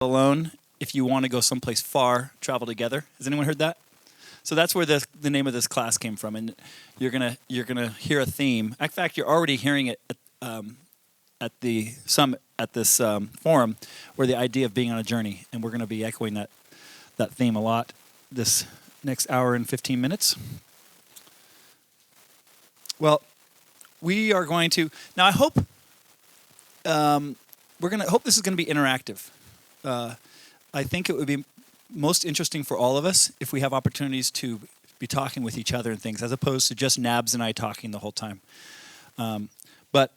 alone. If you want to go someplace far, travel together. Has anyone heard that? So that's where the name of this class came from, and you're gonna hear a theme. In fact, you're already hearing it at the summit at this forum, where the idea of being on a journey, and we're going to be echoing that theme a lot this next hour and 15 minutes. Well, we are going to now. I hope hope this is going to be interactive. I think it would be most interesting for all of us if we have opportunities to be talking with each other and things, as opposed to just Nabs and I talking the whole time. But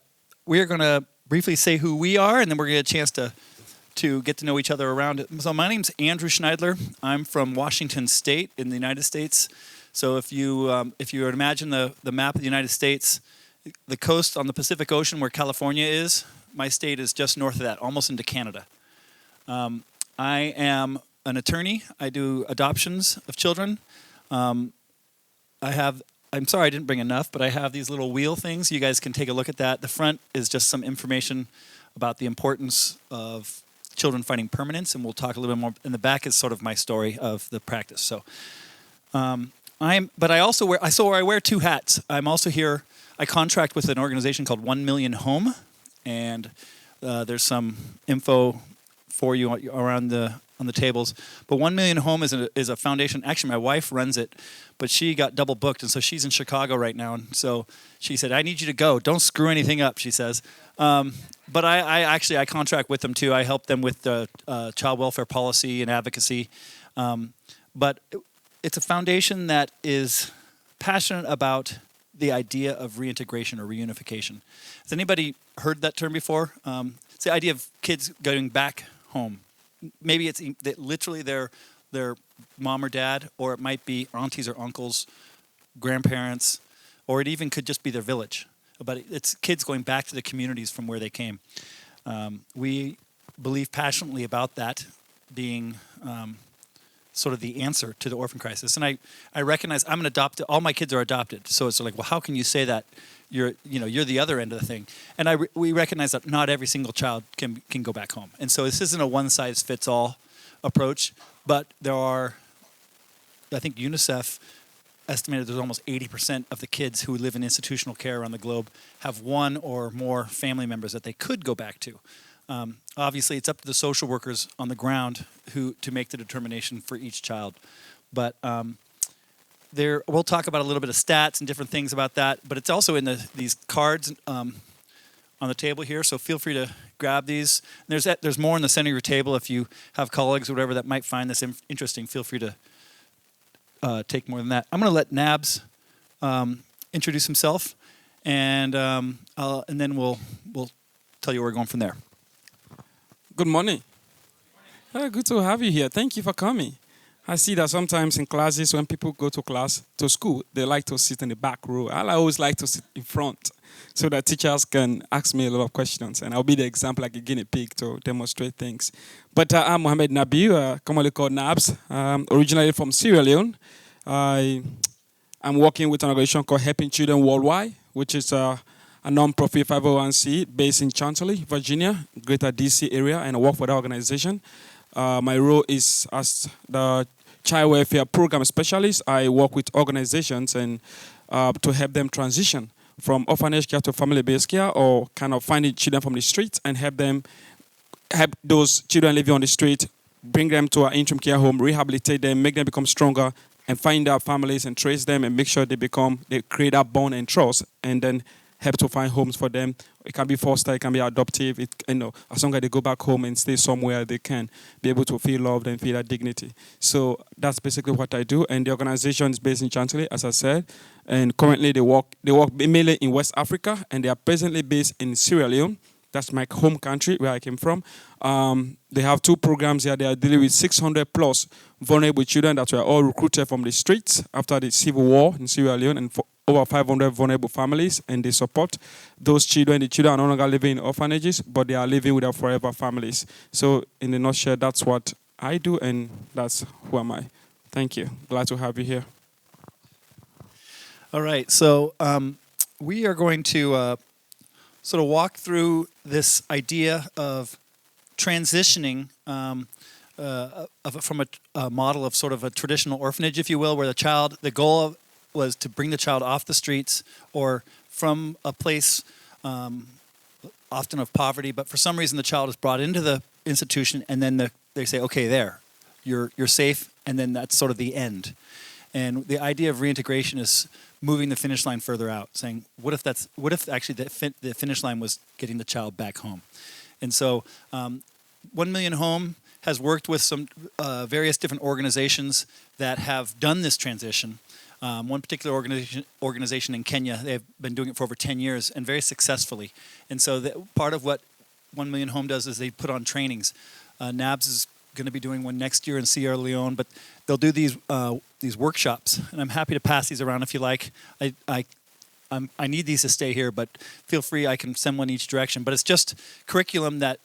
we are going to briefly say who we are, and then we're going to get a chance to get to know each other around it. So my name's Andrew Schneidler. I'm from Washington State in the United States. So if you were to imagine the map of the United States, the coast on the Pacific Ocean where California is, my state is just north of that, almost into Canada. I am an attorney. I do adoptions of children. I'm sorry I didn't bring enough, but I have these little wheel things. You guys can take a look at that. The front is just some information about the importance of children finding permanence, and we'll talk a little bit more. In the back is sort of my story of the practice. So, but I also wear two hats. I'm also here. I contract with an organization called 1 Million Home, and there's some info for you around on the tables. But 1 Million Home is a foundation. Actually, my wife runs it, but she got double booked, and so she's in Chicago right now. And so she said, "I need you to go. Don't screw anything up," she says. But I contract with them too. I help them with the child welfare policy and advocacy. But it's a foundation that is passionate about the idea of reintegration or reunification. Has anybody heard that term before? It's the idea of kids going back home. Maybe it's literally their mom or dad, or it might be aunties or uncles, grandparents, or it even could just be their village. But it's kids going back to the communities from where they came. We believe passionately about that being sort of the answer to the orphan crisis. And I recognize I'm an adopted. All my kids are adopted. So it's like, well, how can you say that? You're the other end of the thing. And we recognize that not every single child can go back home. And so this isn't a one-size-fits-all approach. But there are, I think UNICEF estimated there's almost 80% of the kids who live in institutional care around the globe have one or more family members that they could go back to. Obviously, it's up to the social workers on the ground to make the determination for each child. But we'll talk about a little bit of stats and different things about that. But it's also in these cards on the table here. So feel free to grab these. There's more in the center of your table. If you have colleagues or whatever that might find this interesting, feel free to take more than that. I'm going to let Nabs introduce himself, and then we'll tell you where we're going from there. Good morning. Good to have you here. Thank you for coming. I see that sometimes in classes, when people go to school, they like to sit in the back row. I always like to sit in front so that teachers can ask me a lot of questions. And I'll be the example, like a guinea pig, to demonstrate things. But I'm Mohamed Nabieu, commonly called Nabs, originally from Sierra Leone. I'm working with an organization called Helping Children Worldwide, which is a non-profit 501c based in Chantilly, Virginia, greater DC area, and I work for that organization. My role is as the child welfare program specialist. I work with organizations and to help them transition from orphanage care to family-based care, or kind of finding children from the streets and help those children living on the street, bring them to our interim care home, rehabilitate them, make them become stronger, and find their families and trace them and make sure they create that bond and trust, and then help to find homes for them. It can be foster, it can be adoptive. As long as they go back home and stay somewhere, they can be able to feel loved and feel that dignity. So that's basically what I do. And the organization is based in Chantilly, as I said. And currently they work mainly in West Africa, and they are presently based in Sierra Leone. That's my home country where I came from. They have 2 programs here. They are dealing with 600 plus vulnerable children that were all recruited from the streets after the civil war in Sierra Leone, and for over 500 vulnerable families, and they support those children. The children are no longer living in orphanages, but they are living with their forever families. So in a nutshell, that's what I do, and that's who am I. Thank you. Glad to have you here. All right, so we are going to sort of walk through this idea of transitioning from a model of sort of a traditional orphanage, if you will, where the goal was to bring the child off the streets or from a place often of poverty, but for some reason the child is brought into the institution, and then they say, okay, you're safe, and then that's sort of the end. And the idea of reintegration is moving the finish line further out, saying, what if actually the finish line was getting the child back home? And so 1 Million Home has worked with some various different organizations that have done this transition. One particular organization in Kenya, they've been doing it for over 10 years and very successfully. And so part of what 1 Million Home does is they put on trainings. NABS is going to be doing one next year in Sierra Leone, but they'll do these workshops, and I'm happy to pass these around if you like. I need these to stay here, but feel free. I can send one each direction. But it's just curriculum that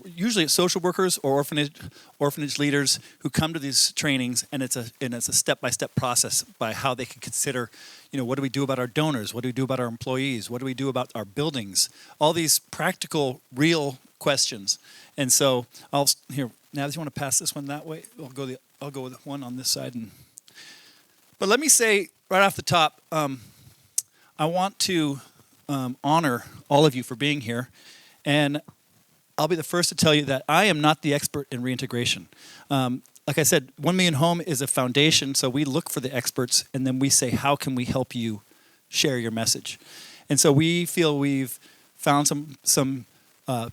usually it's social workers or orphanage leaders who come to these trainings, and it's a step-by-step process by how they can consider, what do we do about our donors? What do we do about our employees? What do we do about our buildings? All these practical, real questions. And so here, Nabs, you want to pass this one that way? I'll go with one on this side. But let me say right off the top, I want to honor all of you for being here, and I'll be the first to tell you that I am not the expert in reintegration. Like I said, 1 Million Home is a foundation, so we look for the experts, and then we say, how can we help you share your message? And so we feel we've found some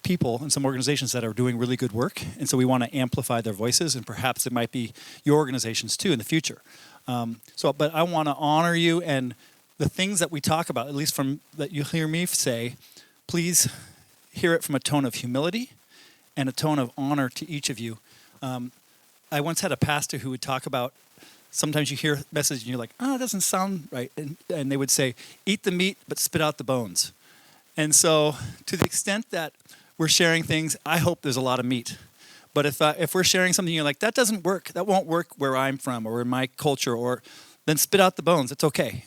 people and some organizations that are doing really good work, and so we want to amplify their voices, and perhaps it might be your organizations too in the future. But I want to honor you, and the things that we talk about, at least that you hear me say, please hear it from a tone of humility and a tone of honor to each of you. I once had a pastor who would talk about, sometimes you hear a message and you're like, it doesn't sound right. And they would say, eat the meat, but spit out the bones. And so to the extent that we're sharing things, I hope there's a lot of meat. But if we're sharing something, you're like, that doesn't work. That won't work where I'm from or in my culture, then spit out the bones. It's okay.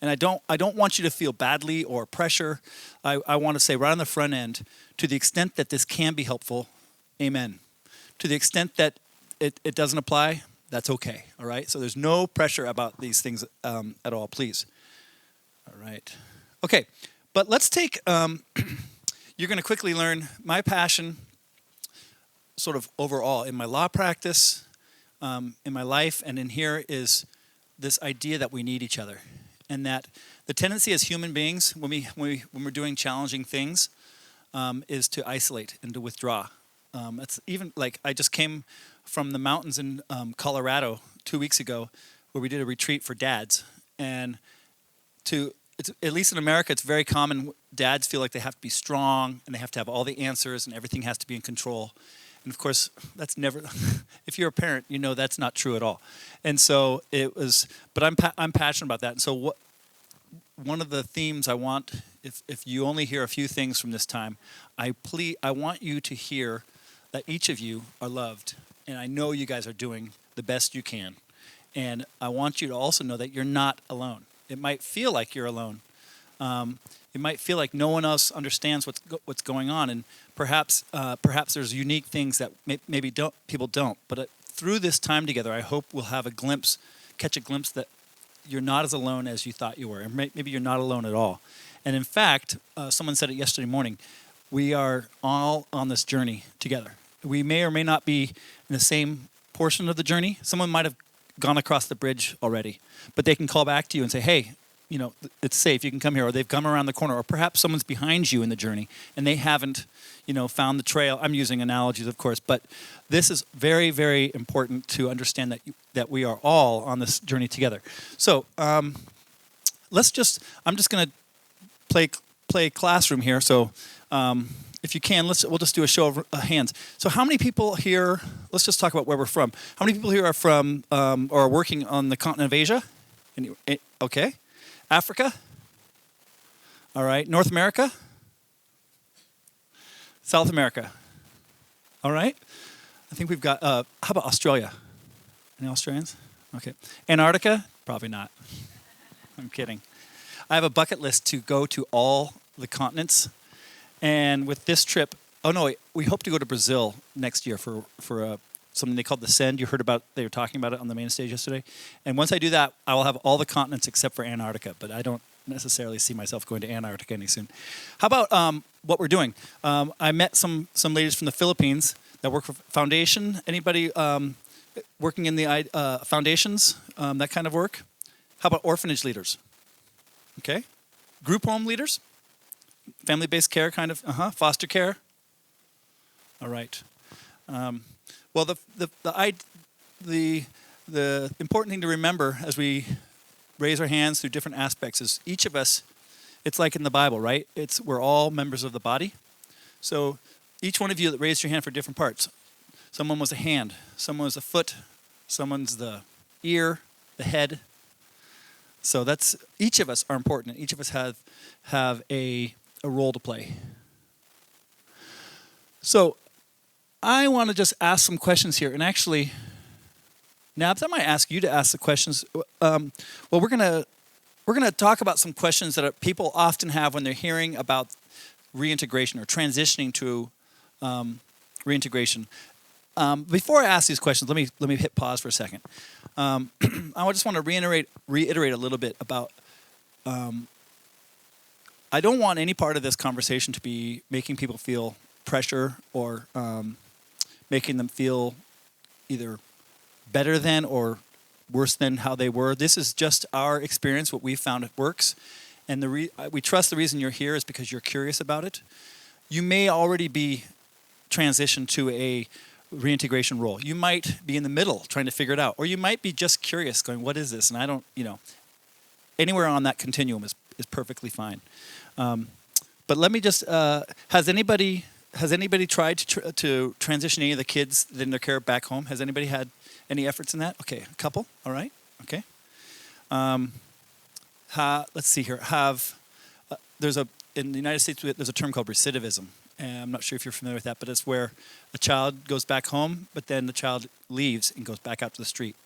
And I don't want you to feel badly or pressure. I want to say right on the front end, to the extent that this can be helpful, amen. To the extent that it doesn't apply, that's okay. All right. So there's no pressure about these things at all, please. All right. Okay. But let's take. You're going to quickly learn my passion, sort of overall in my law practice, in my life, and in here is this idea that we need each other, and that the tendency as human beings, when we're doing challenging things, is to isolate and to withdraw. That's even like I just came from the mountains in Colorado 2 weeks ago, where we did a retreat for dads, and at least in America, it's very common. Dads feel like they have to be strong and they have to have all the answers and everything has to be in control. And of course, that's never. If you're a parent, you know that's not true at all. And so it was. But I'm passionate about that. And so one of the themes I want, if you only hear a few things from this time, I want you to hear that each of you are loved, and I know you guys are doing the best you can. And I want you to also know that you're not alone. It might feel like you're alone. It might feel like no one else understands what's going on, and perhaps there's unique things that maybe people don't. But through this time together, I hope we'll have catch a glimpse that you're not as alone as you thought you were, and maybe you're not alone at all. And in fact, someone said it yesterday morning, we are all on this journey together. We may or may not be in the same portion of the journey. Someone might have gone across the bridge already, but they can call back to you and say, hey, it's safe, you can come here, or they've come around the corner, or perhaps someone's behind you in the journey and they haven't, found the trail. I'm using analogies, of course, but this is very, very important to understand that we are all on this journey together. So I'm just going to play classroom here. So if you can, we'll just do a show of hands. So how many people here, let's just talk about where we're from. How many people here are from or are working on the continent of Asia? Okay. Africa? All right. North America? South America? All right. I think we've got, how about Australia? Any Australians? Okay. Antarctica? Probably not. I'm kidding. I have a bucket list to go to all the continents. And with this trip, Oh no, we hope to go to Brazil next year for something they called the Send. You heard about, they were talking about it on the main stage yesterday. And once I do that, I will have all the continents except for Antarctica, but I don't necessarily see myself going to Antarctica any soon. How about what we're doing? I met some ladies from the Philippines that work for Foundation. Anybody working in the foundations, that kind of work? How about orphanage leaders? Okay. Group home leaders? Family-based care kind of, foster care? All right. Well, the important thing to remember as we raise our hands through different aspects is each of us, it's like in the Bible, right? We're all members of the body. So each one of you that raised your hand for different parts, someone was a hand, someone was a foot, someone's the ear, the head. So that's, each of us are important. Each of us have a role to play. So I want to just ask some questions here, and actually, Nabs, I might ask you to ask the questions. Well, we're gonna talk about some questions that people often have when they're hearing about reintegration or transitioning to reintegration. Before I ask these questions, let me hit pause for a second. I just want to reiterate a little bit about. I don't want any part of this conversation to be making people feel pressure or making them feel either better than or worse than how they were. This is just our experience, what we found it works. And we trust the reason you're here is because you're curious about it. You may already be transitioned to a reintegration role. You might be in the middle trying to figure it out. Or you might be just curious going, what is this? And I don't, anywhere on that continuum is perfectly fine. But let me just, has anybody tried to transition any of the kids in their care back home? Has anybody had any efforts in that? Okay, a couple. All right. Okay. Let's see here. In the United States, there's a term called recidivism. And I'm not sure if you're familiar with that, but it's where a child goes back home, but then the child leaves and goes back out to the street.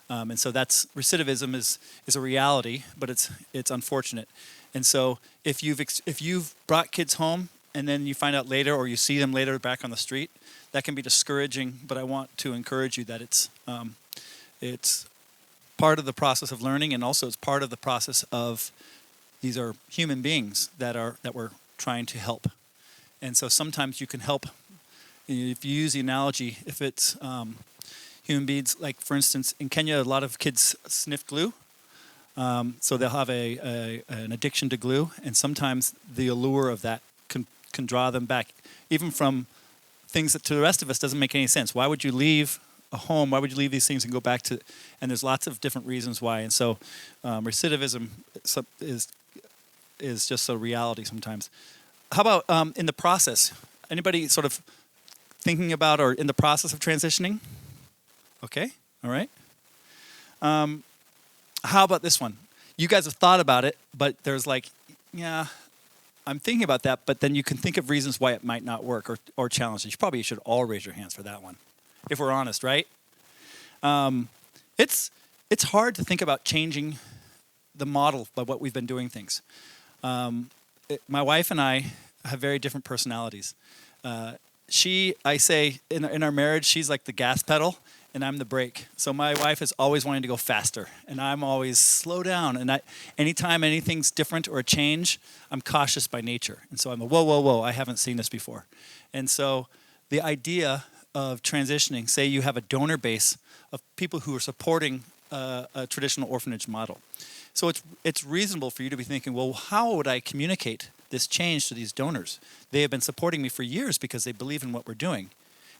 And so that's recidivism is a reality, but it's unfortunate. And so if you've brought kids home and then you find out later, or you see them later back on the street, that can be discouraging. But I want to encourage you that it's part of the process of learning, and also it's part of the process of these are human beings that we're trying to help. And so sometimes you can help. If you use the analogy, if it's human beings, like for instance, in Kenya, a lot of kids sniff glue. So they'll have an addiction to glue, and sometimes the allure of that can draw them back, even from things that to the rest of us doesn't make any sense. Why would you leave a home? Why would you leave these things and go back to? And there's lots of different reasons why. And so recidivism is just a reality sometimes. How about in the process? Anybody sort of thinking about or in the process of transitioning? Okay, all right. How about this one? You guys have thought about it, but there's I'm thinking about that, but then you can think of reasons why it might not work or challenges. You probably should all raise your hands for that one, if we're honest, right? It's hard to think about changing the model by what we've been doing things. My wife and I have very different personalities. I say in our marriage, she's like the gas pedal, and I'm the brake. So my wife is always wanting to go faster, and I'm always slow down. And anytime anything's different or a change, I'm cautious by nature. And so I'm whoa, I haven't seen this before. And so the idea of transitioning, say you have a donor base of people who are supporting a traditional orphanage model. So it's reasonable for you to be thinking, well, how would I communicate this change to these donors? They have been supporting me for years because they believe in what we're doing.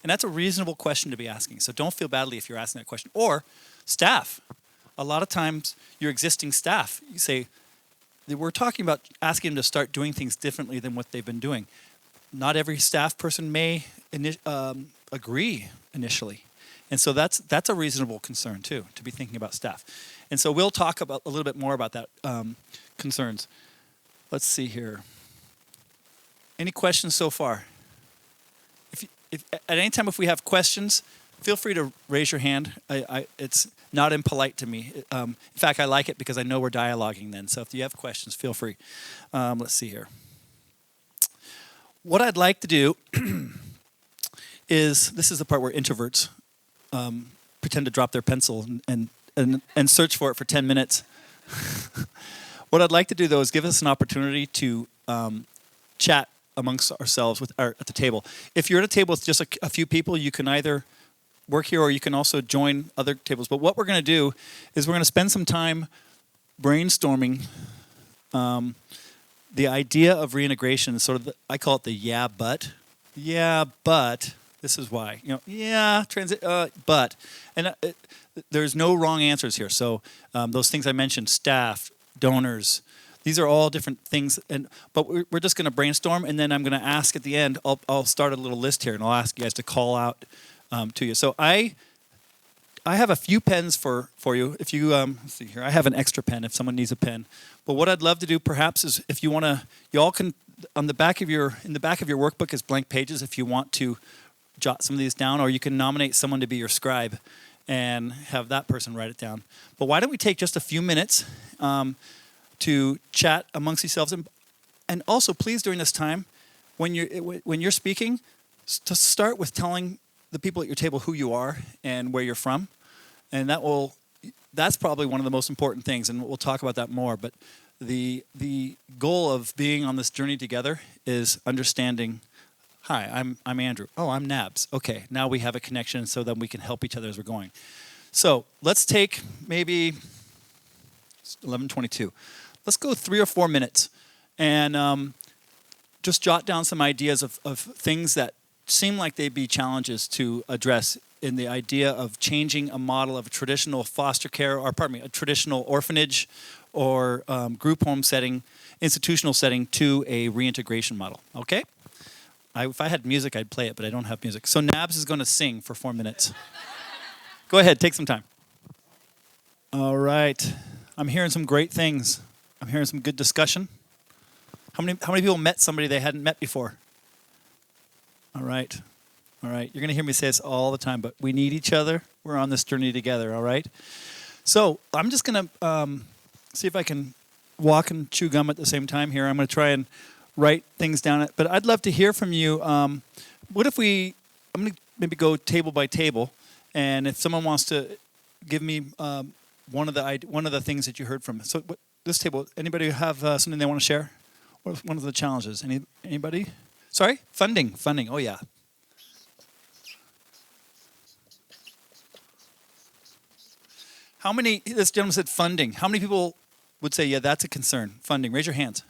And that's a reasonable question to be asking. So don't feel badly if you're asking that question. Or staff. A lot of times, your existing staff, you say, we're talking about asking them to start doing things differently than what they've been doing. Not every staff person may agree initially. And so that's a reasonable concern too, to be thinking about staff. And so we'll talk about a little bit more about that concerns. Let's see here. Any questions so far? If at any time if we have questions, feel free to raise your hand. It's not impolite to me. In fact, I like it because I know we're dialoguing then. So if you have questions, feel free. Let's see here. What I'd like to do is, this is the part where introverts pretend to drop their pencil and search for it for 10 minutes. What I'd like to do, though, is give us an opportunity to chat amongst ourselves at the table. If you're at a table with just a few people, you can either work here or you can also join other tables. But what we're going to do is we're going to spend some time brainstorming the idea of reintegration. Sort of, I call it the yeah, but this is why. But. And there's no wrong answers here. So those things I mentioned, staff, donors, these are all different things. But we're just going to brainstorm, and then I'm going to ask at the end. I'll start a little list here, and I'll ask you guys to call out to you. So I have a few pens for you. If you let's see here, I have an extra pen if someone needs a pen. But what I'd love to do perhaps is, if you want to, you all can in the back of your workbook is blank pages if you want to jot some of these down, or you can nominate someone to be your scribe and have that person write it down. But why don't we take just a few minutes to chat amongst yourselves, and also please during this time, when you're speaking, to start with telling the people at your table who you are and where you're from, and that's probably one of the most important things, and we'll talk about that more. But the goal of being on this journey together is understanding. Hi, I'm Andrew. Oh, I'm Nabs. Okay, now we have a connection so that we can help each other as we're going. So let's take maybe 11:22. Let's go 3 or 4 minutes and just jot down some ideas of things that seem like they'd be challenges to address in the idea of changing a model of a traditional foster care, or a traditional orphanage or group home setting, institutional setting, to a reintegration model. Okay? If I had music, I'd play it, but I don't have music. So Nabs is going to sing for 4 minutes. Go ahead, take some time. All right. I'm hearing some great things. I'm hearing some good discussion. How many people met somebody they hadn't met before? All right. All right. You're going to hear me say this all the time, but we need each other. We're on this journey together, all right? So I'm just going to see if I can walk and chew gum at the same time here. I'm going to try and write things down. But I'd love to hear from you. What if I'm going to maybe go table by table, and if someone wants to give me one of the things that you heard from. So this table, anybody have something they want to share? What was one of the challenges? Anybody? Sorry? Funding. Oh, yeah. This gentleman said funding. How many people would say, yeah, that's a concern? Funding. Raise your hands.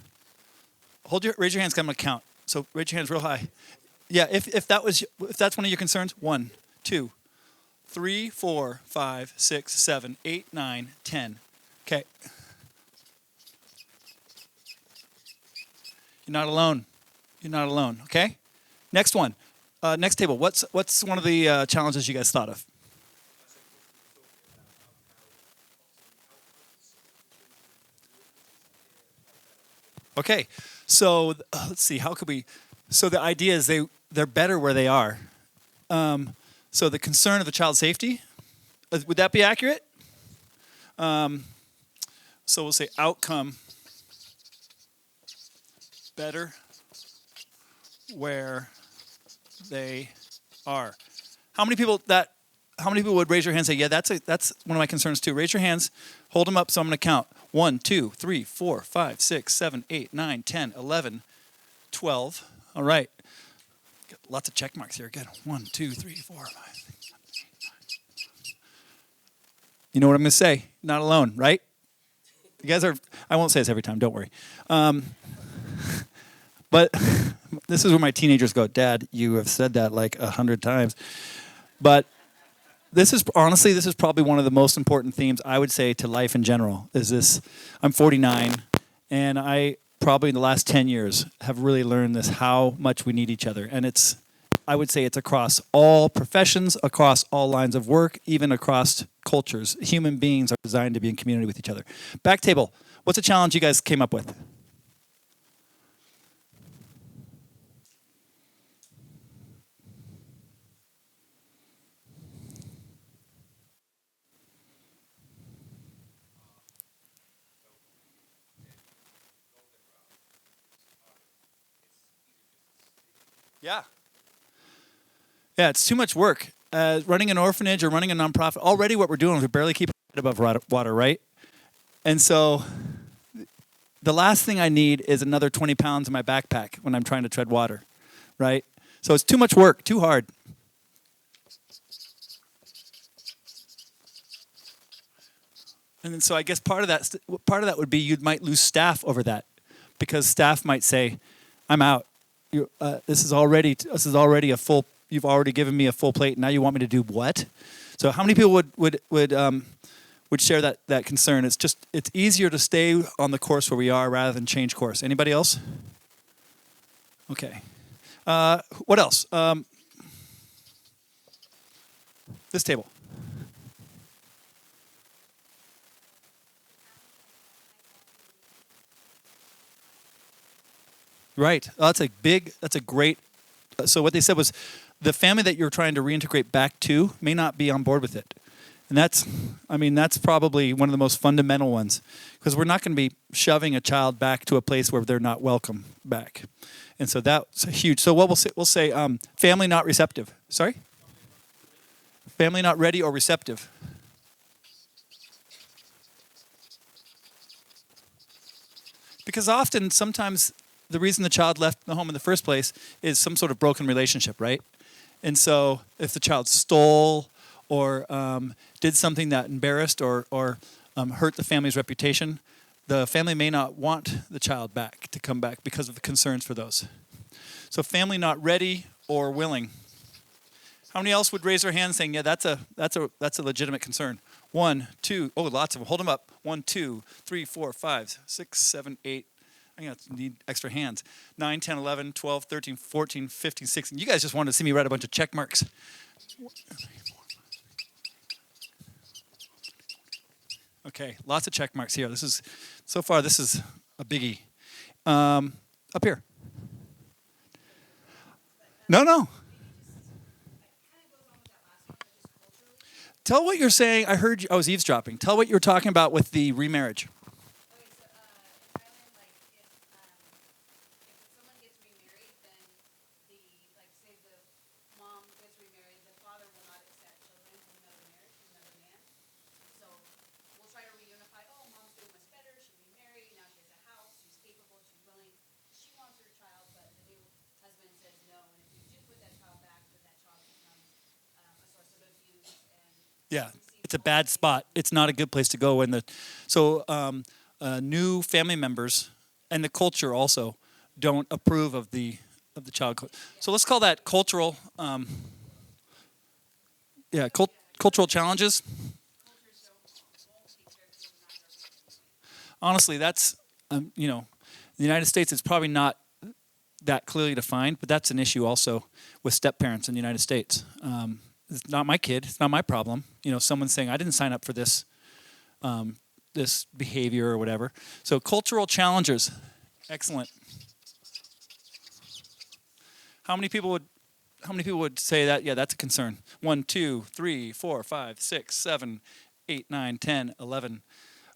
Raise your hands, 'cause I'm going to count. So raise your hands real high. Yeah, if that's one of your concerns, 1, 2, 3, 4, 5, 6, 7, 8, 9, 10. Okay. You're not alone. Okay? Next one. Next table. What's one of the challenges you guys thought of? Okay. So let's see. How could we? So the idea is they're better where they are. So the concern of the child safety, would that be accurate? So we'll say outcome better where they are. How many people would raise your hand and say, yeah, that's one of my concerns too? Raise your hands, hold them up, so I'm going to count. 1, 2, 3, 4, 5, 6, 7, 8, 9, 10, 11, 12. All right. Got lots of check marks here. Good. 1, 2, 3, 4, 5, 6, 7, 8, 9. You know what I'm going to say? Not alone, right? You guys are, I won't say this every time, don't worry. But this is where my teenagers go, Dad, you have said that like 100 times. But this is probably one of the most important themes, I would say, to life in general. I'm 49, and I probably in the last 10 years have really learned this, how much we need each other. And I would say it's across all professions, across all lines of work, even across cultures. Human beings are designed to be in community with each other. Back table, what's a challenge you guys came up with? Yeah. Yeah, it's too much work. Running an orphanage or running a nonprofit, already what we're doing is we barely keep our head above water, right? And so the last thing I need is another 20 pounds in my backpack when I'm trying to tread water, right? So it's too much work, too hard. And then, so I guess part of that would be you might lose staff over that, because staff might say, "I'm out. This is already a full. You've already given me a full plate. Now you want me to do what?" So how many people would share that concern? It's easier to stay on the course where we are rather than change course. Anybody else? Okay. What else? This table. Right. That's a great, so what they said was the family that you're trying to reintegrate back to may not be on board with it. And that's probably one of the most fundamental ones, because we're not going to be shoving a child back to a place where they're not welcome back. And so that's huge. So what we'll say family not receptive. Sorry? Family not ready or receptive. Because sometimes the reason the child left the home in the first place is some sort of broken relationship, right? And so if the child stole or did something that embarrassed or hurt the family's reputation, the family may not want the child back to come back because of the concerns for those. So family not ready or willing. How many else would raise their hand saying, yeah, that's a legitimate concern? 1, 2, lots of them. Hold them up. 1, 2, 3, 4, 5, 6, 7, 8. I'm going to need extra hands. 9, 10, 11, 12, 13, 14, 15, 16. You guys just wanted to see me write a bunch of check marks. Okay, lots of check marks here. So far, this is a biggie. Up here. No. Tell what you're saying. I heard you. I was eavesdropping. Tell what you were talking about with the remarriage. Yeah, it's a bad spot. It's not a good place to go. New family members and the culture also don't approve of the child. So let's call that cultural. Cultural challenges. Honestly, that's in the United States, it's probably not that clearly defined, but that's an issue also with step parents in the United States. It's not my kid. It's not my problem. Someone's saying, I didn't sign up for this this behavior or whatever. So cultural challenges. Excellent. How many people would say that? Yeah, that's a concern. 1, 2, 3, 4, 5, 6, 7, 8, 9, 10, 11.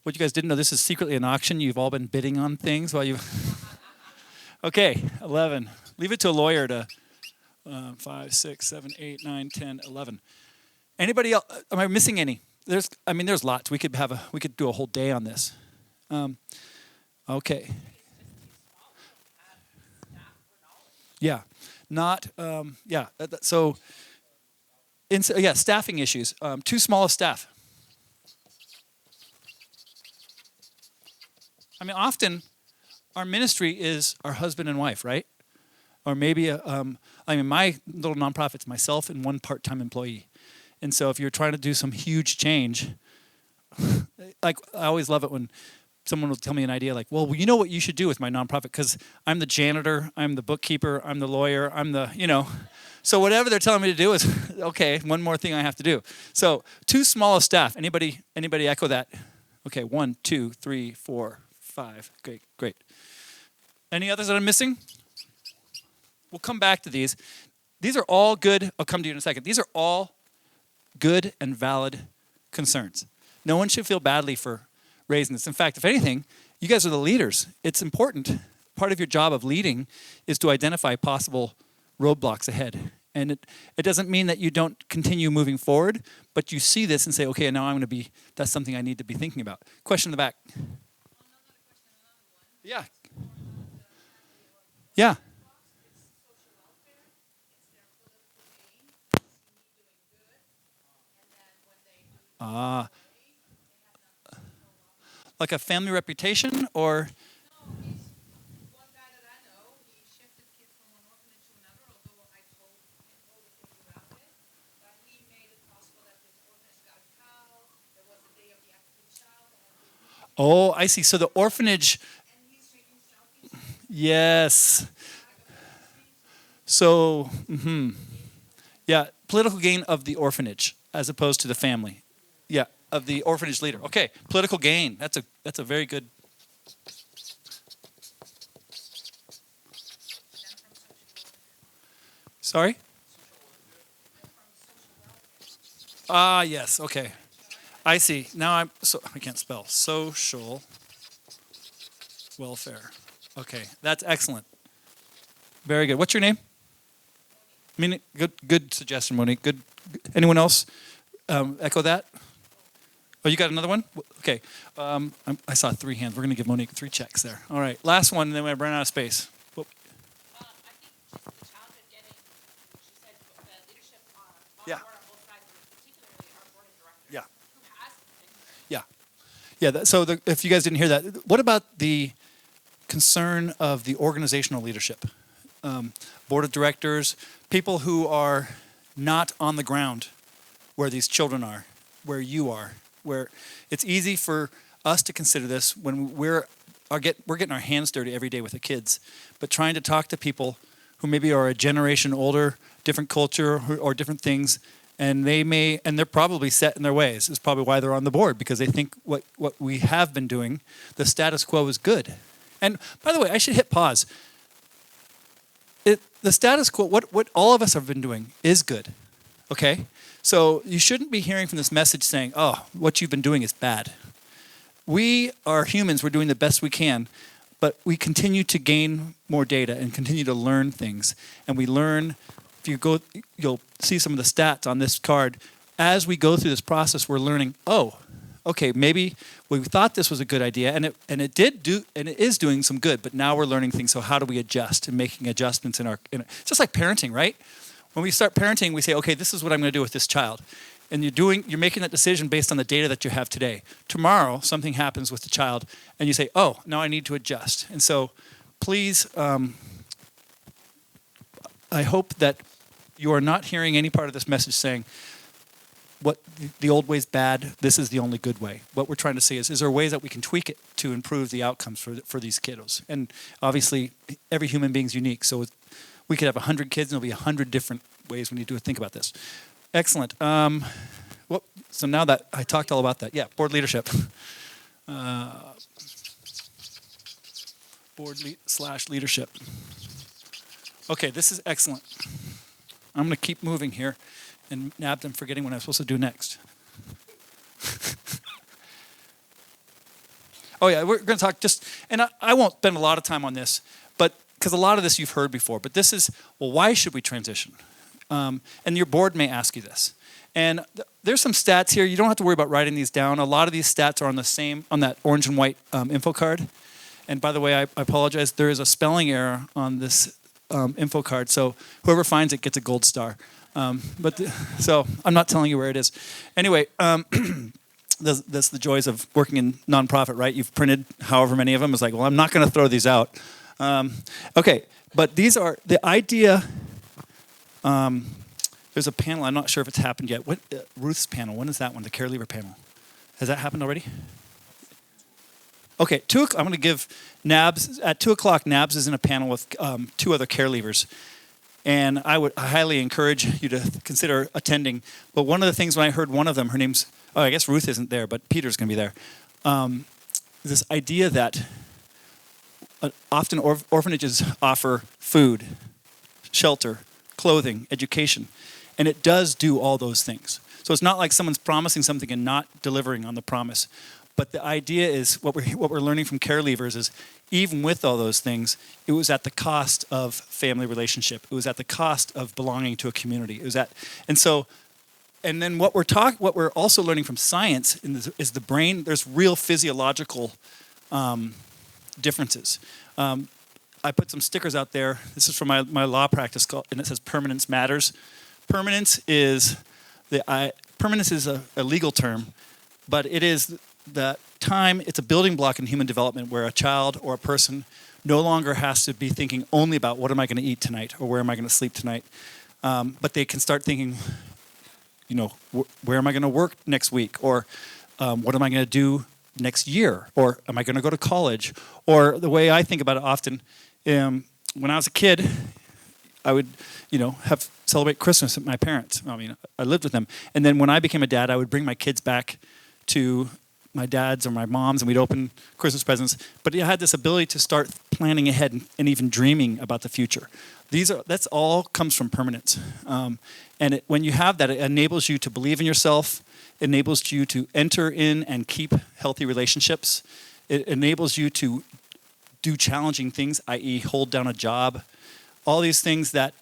What you guys didn't know, this is secretly an auction. You've all been bidding on things while you... Okay, 11. Leave it to a lawyer to... 5, 6, 7, 8, 9, 10, 11. Anybody else? Am I missing any? There's lots. We could do a whole day on this. Okay. Yeah. Not. Yeah. Staffing issues. Too small of staff. Often our ministry is our husband and wife, right? Or maybe, my little nonprofit's myself and one part-time employee. And so if you're trying to do some huge change, I always love it when someone will tell me an idea like, well, you know what you should do with my nonprofit, because I'm the janitor, I'm the bookkeeper, I'm the lawyer, I'm the, So whatever they're telling me to do is, okay, one more thing I have to do. So too small a staff. Anybody echo that? Okay, 1, 2, 3, 4, 5. Great. Any others that I'm missing? We'll come back to these. These are all good. I'll come to you in a second. These are all good and valid concerns. No one should feel badly for raising this. In fact, if anything, you guys are the leaders. It's important. Part of your job of leading is to identify possible roadblocks ahead. And it doesn't mean that you don't continue moving forward, but you see this and say, okay, now that's something I need to be thinking about. Question in the back. Yeah. Yeah. Ah. Like a family reputation or? Oh, I see. So the orphanage. Yes. So, yeah, political gain of the orphanage as opposed to the family. Yeah, of the orphanage leader. Okay, political gain. That's a very good. Sorry? Ah, yes. Okay. I see. Now I can't spell. Social welfare. Okay, that's excellent. Very good. What's your name? Good suggestion, Monique. Good. Anyone else echo that? Oh, you got another one? Okay. I saw 3 hands. We're going to give Monique 3 checks there. All right. Last one, and then we run out of space. Whoop. I think the challenge of getting, she said, the leadership on Yeah. board on both sides, particularly our board of directors. Yeah. Who has been. Yeah. Yeah. If you guys didn't hear that, what about the concern of the organizational leadership? Board of directors, people who are not on the ground where these children are, where you are, where it's easy for us to consider this when we're getting our hands dirty every day with the kids, but trying to talk to people who maybe are a generation older, different culture or different things, and they're probably set in their ways. Is probably why they're on the board, because they think what we have been doing, the status quo is good. And by the way, I should hit pause. The status quo, what all of us have been doing is good, okay? So you shouldn't be hearing from this message saying, oh, what you've been doing is bad. We are humans, we're doing the best we can, but we continue to gain more data and continue to learn things. And we learn, if you go, you'll see some of the stats on this card. As we go through this process, we're learning, oh, okay, maybe we thought this was a good idea, and it is doing some good, but now we're learning things. So how do we adjust and making adjustments it's just like parenting, right? When we start parenting, we say, okay, this is what I'm going to do with this child, and you're making that decision based on the data that you have today. Tomorrow, something happens with the child, and you say, oh, now I need to adjust. And so, please, I hope that you are not hearing any part of this message saying, what the old way's bad, this is the only good way. What we're trying to say is there ways that we can tweak it to improve the outcomes for these kiddos? And obviously, every human being's unique, so we could have 100 kids and there'll be 100 different ways we need to think about this. Excellent. So now that I talked all about that, yeah, board leadership. Board/leadership. Okay, this is excellent. I'm going to keep moving here. And nabbed, I'm forgetting what I'm supposed to do next. Oh yeah, we're going to talk and I won't spend a lot of time on this, but because a lot of this you've heard before, but this is, well, why should we transition? And your board may ask you this. And there's some stats here. You don't have to worry about writing these down. A lot of these stats are on that orange and white info card. And by the way, I apologize. There is a spelling error on this info card, so whoever finds it gets a gold star. So I'm not telling you where it is. Anyway, that's the joys of working in nonprofit, right? You've printed however many of them. It's like, well, I'm not going to throw these out. Okay, but these are the idea. There's a panel. I'm not sure if it's happened yet. Ruth's panel? When is that one? The care leaver panel. Has that happened already? Okay, I'm going to give Nabs at 2:00. Nabs is in a panel with 2 other care leavers. And I highly encourage you to consider attending. But one of the things when I heard one of them, her name's, I guess Ruth isn't there, but Peter's going to be there. This idea that often orphanages offer food, shelter, clothing, education. And it does do all those things. So it's not like someone's promising something and not delivering on the promise. But the idea is what we're learning from care leavers is even with all those things, it was at the cost of family relationship. It was at the cost of belonging to a community. It was at, and so, and then what we're also learning from science is the brain. There's real physiological differences. I put some stickers out there. This is from my law practice, and it says "Permanence Matters." Permanence is a legal term, but it is the time. It's a building block in human development where a child or a person no longer has to be thinking only about what am I going to eat tonight or where am I going to sleep tonight, but they can start thinking, where am I going to work next week, or what am I going to do next year, or am I going to go to college? Or the way I think about it often, when I was a kid, I would, celebrate Christmas with my parents. I mean, I lived with them. And then when I became a dad, I would bring my kids back to my dad's or my mom's, and we'd open Christmas presents. But I had this ability to start planning ahead and even dreaming about the future. That's all comes from permanence. And when you have that, it enables you to believe in yourself, enables you to enter in and keep healthy relationships. It enables you to do challenging things, i.e. hold down a job. All these things that,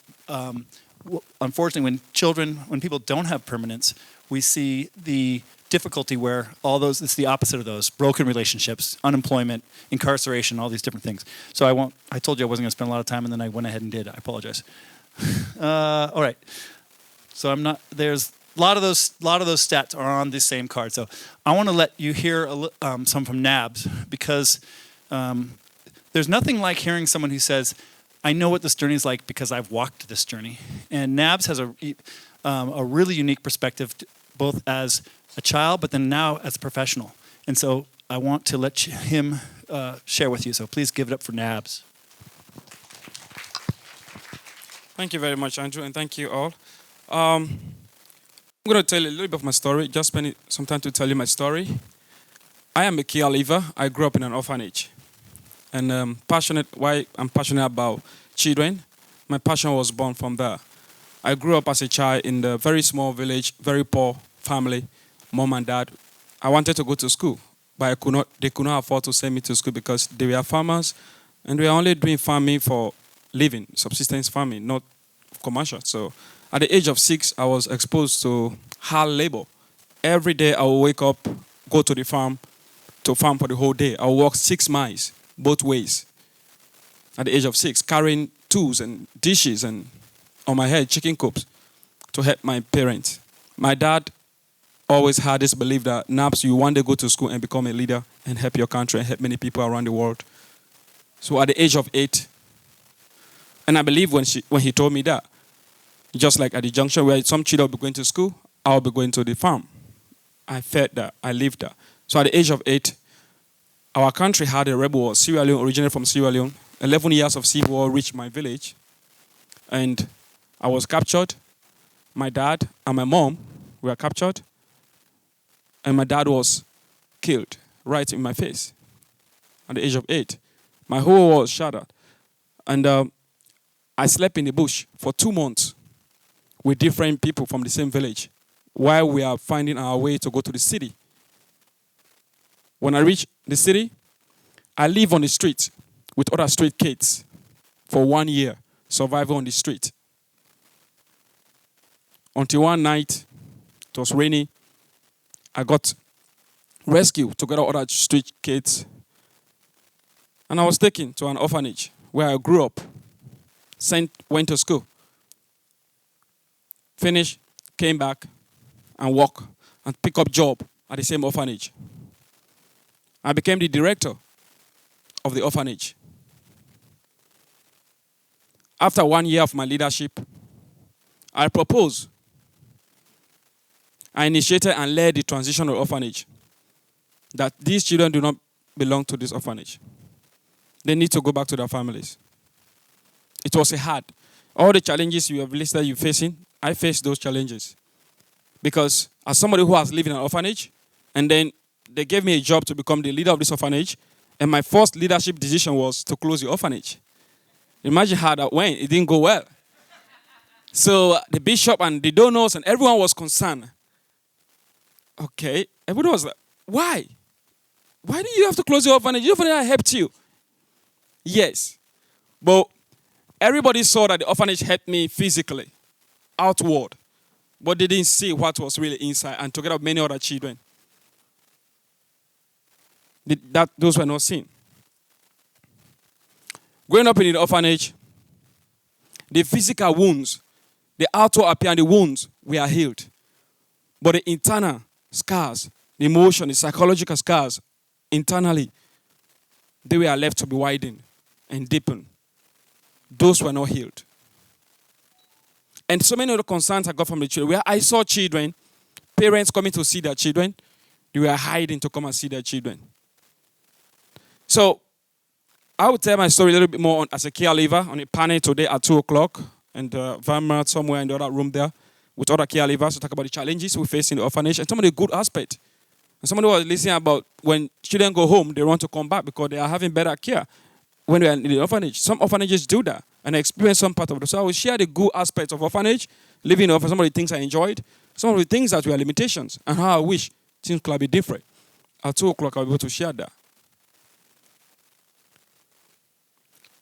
unfortunately, when people don't have permanence, we see the difficulty where it's the opposite of those: broken relationships, unemployment, incarceration, all these different things. So I told you I wasn't going to spend a lot of time, and then I went ahead and did. I apologize. All right. So there's a lot of those stats are on this same card. So I want to let you hear some from Nabs, because there's nothing like hearing someone who says, I know what this journey is like because I've walked this journey. And Nabs has a really unique perspective, both as a child, but then now as a professional. And so I want to let him share with you. So please give it up for Nabs. Thank you very much, Andrew, and thank you all. I'm going to tell you a little bit of my story, just spending some time to tell you my story. I am a caregiver. I grew up in an orphanage. And why I'm passionate about children, my passion was born from there. I grew up as a child in the very small village, very poor family, mom and dad. I wanted to go to school, but they could not afford to send me to school because they were farmers, and we were only doing farming for living, subsistence farming, not commercial. So at the age of 6, I was exposed to hard labor. Every day I would wake up, go to the farm, to farm for the whole day. I would walk 6 miles, both ways. At the age of 6, carrying tools and dishes and on my head, chicken coops to help my parents. My dad always had this belief that Naps, you one day go to school and become a leader and help your country and help many people around the world. So at the age of 8, and I believe when he told me that, just like at the junction where some children will be going to school, I'll be going to the farm. I felt that. I lived that. So at the age of 8, our country had a rebel war. Sierra Leone, originated from Sierra Leone. 11 years of civil war reached my village. And I was captured. My dad and my mom were captured. And my dad was killed right in my face at the age of 8. My whole world was shattered. And I slept in the bush for 2 months with different people from the same village while we are finding our way to go to the city. When I reached the city, I lived on the street with other street kids for 1 year, surviving on the street. Until one night, it was rainy, I got rescued together with other street kids. And I was taken to an orphanage where I grew up, went to school, finished, came back, and worked and picked up job at the same orphanage. I became the director of the orphanage. After 1 year of my leadership, I proposed. I initiated and led the transition of orphanage, that these children do not belong to this orphanage. They need to go back to their families. It was hard. All the challenges you have listed you're facing, I faced those challenges. Because as somebody who has lived in an orphanage, and then they gave me a job to become the leader of this orphanage, and my first leadership decision was to close the orphanage. Imagine how that went. It didn't go well. So the bishop and the donors and everyone was concerned. Okay. Everybody was like, why? Why do you have to close the orphanage? The orphanage helped you. Yes. But everybody saw that the orphanage helped me physically, outward. But they didn't see what was really inside. And together with many other children, those were not seen. Growing up in the orphanage, the physical wounds, the outward appearance, the wounds were healed. But the internal scars, the emotion, the psychological scars, internally, they were left to be widened and deepened. Those were not healed. And so many other concerns I got from the children, where I saw children, parents coming to see their children, they were hiding to come and see their children. So I will tell my story a little bit more as a caregiver on a panel today at 2 o'clock. And Vanmart somewhere in the other room there with other caregivers to talk about the challenges we face in the orphanage and some of the good aspects. And somebody was listening about when children go home, they want to come back because they are having better care when they are in the orphanage. Some orphanages do that and I experienced some part of it. So I will share the good aspects of orphanage, living in orphanage, some of the things I enjoyed, some of the things that were limitations, and how I wish things could be different. At 2 o'clock, I'll be able to share that.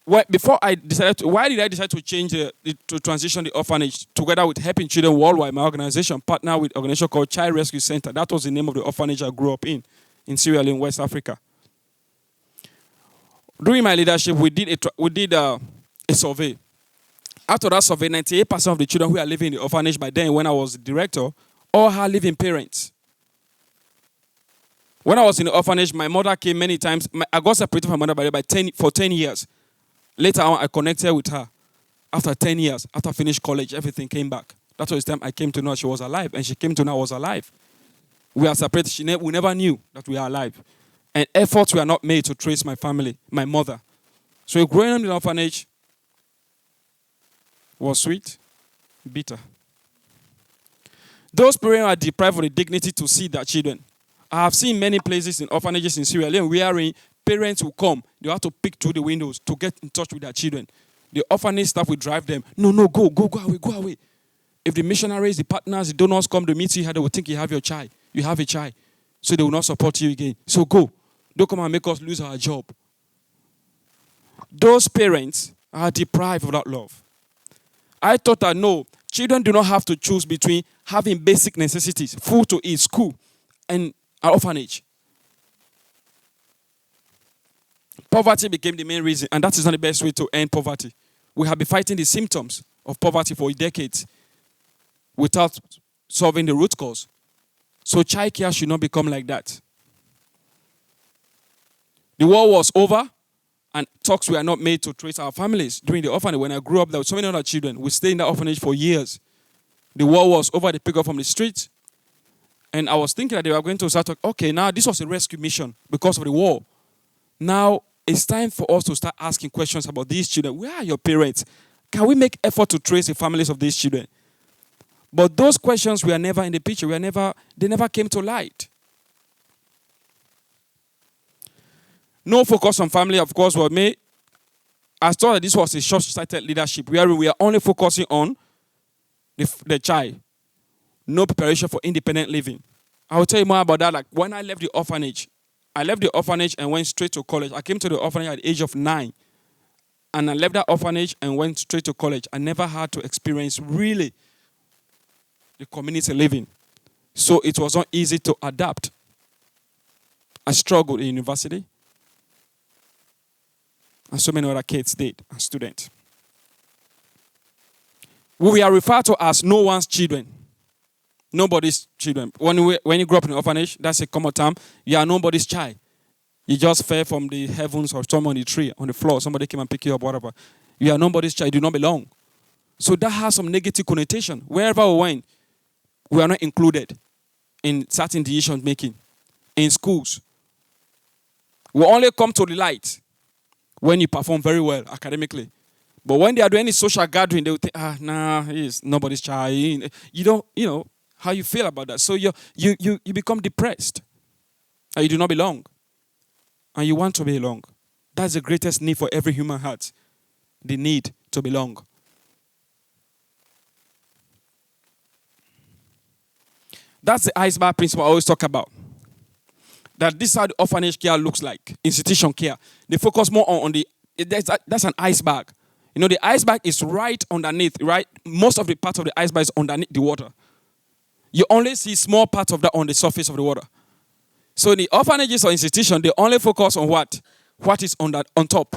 Why did I decide to change to transition the orphanage together with helping children worldwide? My organization partnered with an organization called Child Rescue Center. That was the name of the orphanage I grew up in Sierra Leone, West Africa. During my leadership, we did a survey. After that survey, 98% of the children who are living in the orphanage by then, when I was the director, all had living parents. When I was in the orphanage, my mother came many times. I got separated from my mother for 10 years. Later on, I connected with her. After 10 years, after I finished college, everything came back. That was the time I came to know she was alive, and she came to know I was alive. We are separated. We never knew that we are alive. And efforts were not made to trace my family, my mother. So growing up in the orphanage was sweet, bitter. Those parents are deprived of the dignity to see their children. I have seen many places in orphanages in Sierra Leone where parents will come, they have to peek through the windows to get in touch with their children. The orphanage staff will drive them. No, go away. If the missionaries, the partners, the donors come to meet you here, they will think you have your child. You have a child. So they will not support you again. So go. Don't come and make us lose our job. Those parents are deprived of that love. I thought that no, children do not have to choose between having basic necessities, food to eat, school, and an orphanage. Poverty became the main reason, and that is not the best way to end poverty. We have been fighting the symptoms of poverty for decades without solving the root cause. So childcare should not become like that. The war was over, and talks were not made to trace our families during the orphanage. When I grew up, there were so many other children. We stayed in the orphanage for years. The war was over. They picked up from the streets. And I was thinking that they were going to start talking, okay, now this was a rescue mission because of the war. Now it's time for us to start asking questions about these children. Where are your parents? Can we make effort to trace the families of these children? But those questions were never in the picture. They never came to light. No focus on family, of course, was made. I thought that this was a short-sighted leadership where we are only focusing on the child. No preparation for independent living. I will tell you more about that. Like when I left the orphanage and went straight to college. I came to the orphanage at the age of 9. And I left that orphanage and went straight to college. I never had to experience really the community living. So it was not easy to adapt. I struggled in university. And so many other kids did, and students. We are referred to as no one's children. Nobody's children. When you grow up in an orphanage, that's a common term. You are nobody's child. You just fell from the heavens or some on the tree, on the floor. Somebody came and picked you up, whatever. You are nobody's child. You do not belong. So that has some negative connotation. Wherever we went, we are not included in certain decision making. In schools, we only come to the light when you perform very well academically. But when they are doing any social gathering, they will think, he's nobody's child. You don't, how you feel about that. So you become depressed. And you do not belong. And you want to belong. That's the greatest need for every human heart. The need to belong. That's the iceberg principle I always talk about. that this is how the orphanage care looks like, institution care. They focus more on the, that's an iceberg. You know, the iceberg is right underneath, right? Most of the part of the iceberg is underneath the water. You only see small parts of that on the surface of the water. So in the orphanages or institution, they only focus on what? What is on top.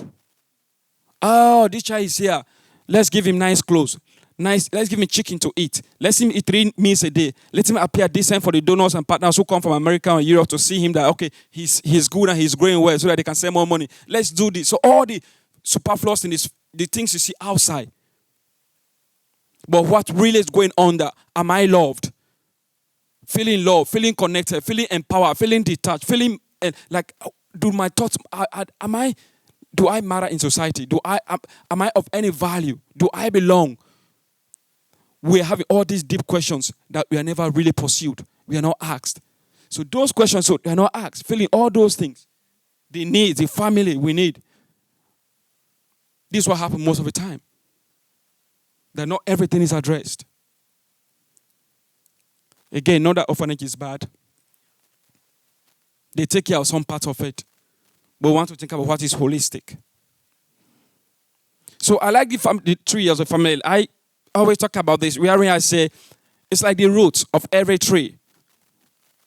Oh, this child is here. Let's give him nice clothes. Let's give him chicken to eat. Let him eat 3 meals a day. Let him appear decent for the donors and partners who come from America or Europe to see him that, okay, he's good and he's growing well so that they can send more money. Let's do this. So all the superfluous in this, the things you see outside. But what really is going on there? Am I loved? Feeling loved, feeling connected, feeling empowered, feeling detached, feeling like, do my thoughts, do I matter in society? Am I of any value? Do I belong? We are having all these deep questions that we are never really pursued. We are not asked. So those questions, so they are not asked. Feeling all those things. The needs, the family we need. This is what happens most of the time. That not everything is addressed. Again, not that orphanage is bad. They take care of some part of it. But we want to think about what is holistic. So I like the 3 years of family. I always talk about this. I say it's like the roots of every tree.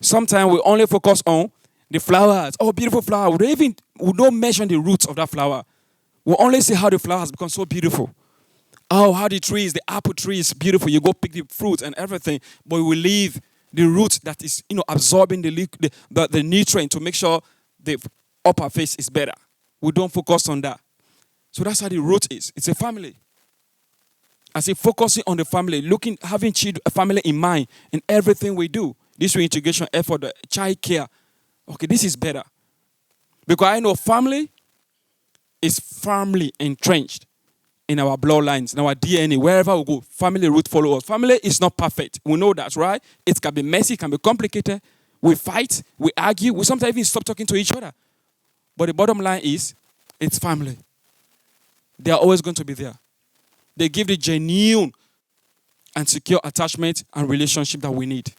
Sometimes we only focus on the flowers. Oh, beautiful flower. We don't mention the roots of that flower. We only see how the flower has become so beautiful. Oh, how the apple tree is beautiful. You go pick the fruit and everything, but we leave the root that is, absorbing the nutrient to make sure the upper face is better. We don't focus on that. So that's how the root is. It's a family. I say focusing on the family, having a family in mind in everything we do. This reintegration effort, the child care. Okay, this is better. Because I know family is firmly entrenched in our bloodlines, in our DNA, wherever we go. Family root follow us. Family is not perfect. We know that, right? It can be messy, it can be complicated. We fight, we argue, we sometimes even stop talking to each other. But the bottom line is, it's family. They are always going to be there. They give the genuine and secure attachment and relationship that we need.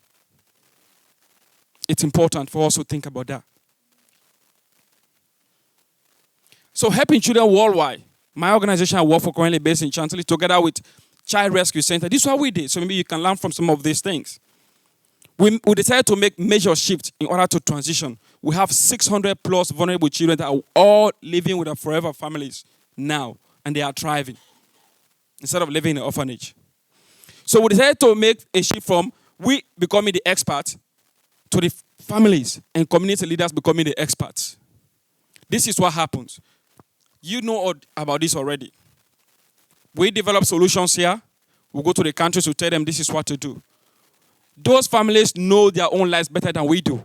It's important for us to think about that. So helping children worldwide. My organization I work for currently based in Chantilly together with Child Rescue Center. This is what we did. So maybe you can learn from some of these things. We decided to make major shifts in order to transition. We have 600 plus vulnerable children that are all living with their forever families now. And they are thriving. Instead of living in an orphanage. So we decided to make a shift from we becoming the experts to the families and community leaders becoming the experts. This is what happens. You know about this already. We develop solutions here. We go to the countries to tell them this is what to do. Those families know their own lives better than we do.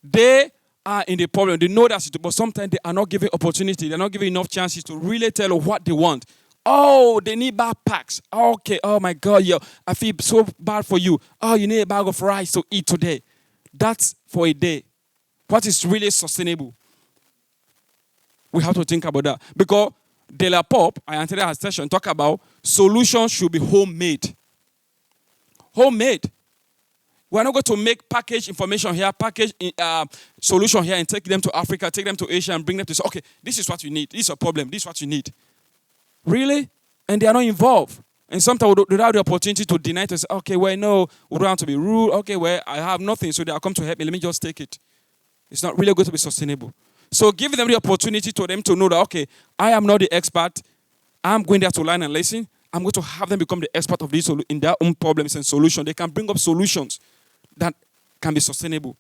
They are in the problem. They know that, but sometimes they are not given opportunity. They're not given enough chances to really tell what they want. Oh, they need backpacks. Okay, oh my God, yo, I feel so bad for you. Oh, you need a bag of rice to eat today. That's for a day. What is really sustainable? We have to think about that. Because De La Pop, I entered her session, talk about solutions should be homemade. Homemade. We're not going to make package information here, package solution here and take them to Africa, take them to Asia and bring them to say, okay, this is what you need. This is a problem. This is what you need. Really? And they are not involved. And sometimes we don't have the opportunity to deny to say, okay, well, no, we don't have to be rude. Okay, well, I have nothing, so they are come to help me. Let me just take it. It's not really going to be sustainable. So give them the opportunity to them to know that, okay, I am not the expert. I'm going there to learn and listen. I'm going to have them become the expert of this in their own problems and solutions. They can bring up solutions that can be sustainable.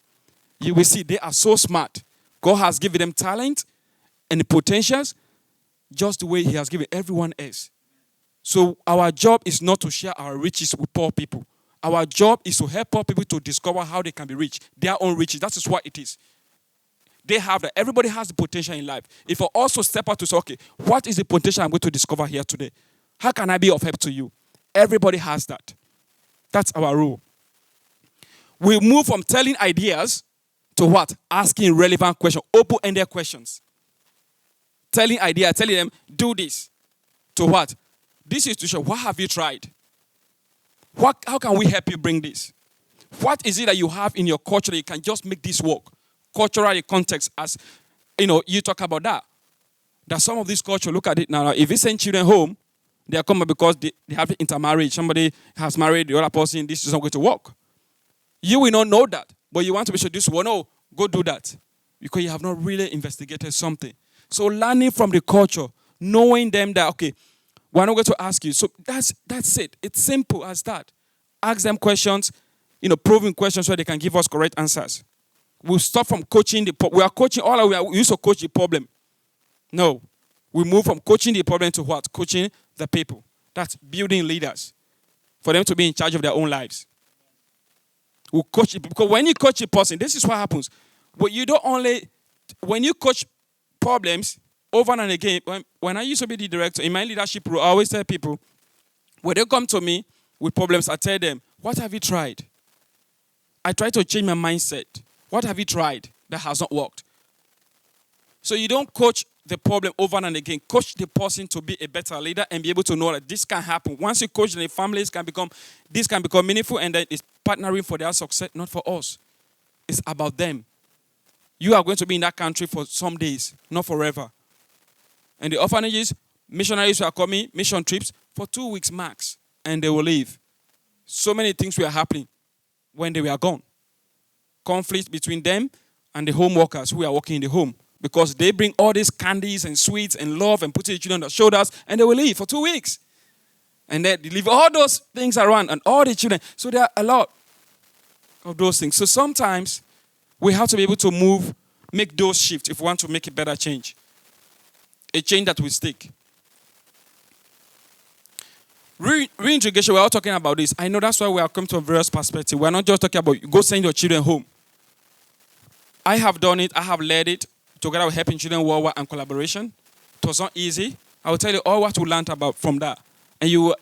You will see they are so smart. God has given them talent and the potentials just the way he has given everyone else. So our job is not to share our riches with poor people. Our job is to help poor people to discover how they can be rich, their own riches. That is what it is. They have that. Everybody has the potential in life. If I also step out to say, okay, what is the potential I'm going to discover here today? How can I be of help to you? Everybody has that. That's our rule. We move from telling ideas to what? Asking relevant questions, open-ended questions. Telling ideas, telling them, do this. To what? This is to show, what have you tried? How can we help you bring this? What is it that you have in your culture that you can just make this work? Cultural context, as you talk about that. That some of this culture, look at it now. If you send children home, they are coming because they have intermarriage. Somebody has married the other person. This is not going to work. You will not know that, but you want to be sure this one. No, go do that because you have not really investigated something. So learning from the culture, knowing them that okay, we're not going to ask you. So that's it. It's simple as that. Ask them questions, proving questions so they can give us correct answers. We'll stop from coaching we are coaching all our way. We used to coach the problem. No. We move from coaching the problem to what? Coaching the people. That's building leaders for them to be in charge of their own lives. We coach it because when you coach a person, this is what happens. But you don't only, when you coach problems over and again, when I used to be the director, in my leadership role, I always tell people, when they come to me with problems, I tell them, what have you tried? I try to change my mindset. What have you tried that has not worked? So you don't coach the problem over and again. Coach the person to be a better leader and be able to know that this can happen. Once you coach, the families this can become meaningful, and then it's partnering for their success, not for us. It's about them. You are going to be in that country for some days, not forever. And the orphanages, missionaries who are coming, mission trips, for 2 weeks max, and they will leave. So many things were happening when they were gone. Conflict between them and the home workers who are working in the home. Because they bring all these candies and sweets and love and put it on the children's shoulders, and they will leave for 2 weeks. And then they leave all those things around and all the children. So there are a lot of those things. So sometimes we have to be able to make those shifts if we want to make a better change. A change that will stick. Reintegration, we're all talking about this. I know that's why we are coming to a various perspective. We're not just talking about go send your children home. I have done it. I have led it together with Helping Children Worldwide and collaboration. It was not easy. I will tell you all what we learned about from that. And you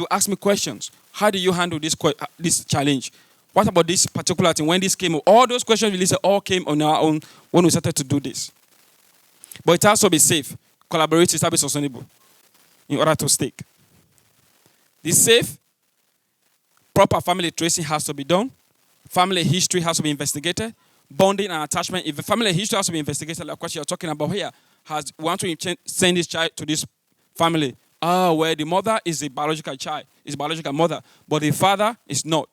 ask me questions. How do you handle this challenge? What about this particular thing? When this came, all those questions we all came on our own when we started to do this. But it has to be safe. Collaborative, it has to be sustainable in order to stick. This safe, proper family tracing has to be done. Family history has to be investigated. Bonding and attachment. If the family history has to be investigated, like what you're talking about here, we want to send this child to this family. Where the mother is a biological child, is a biological mother, but the father is not,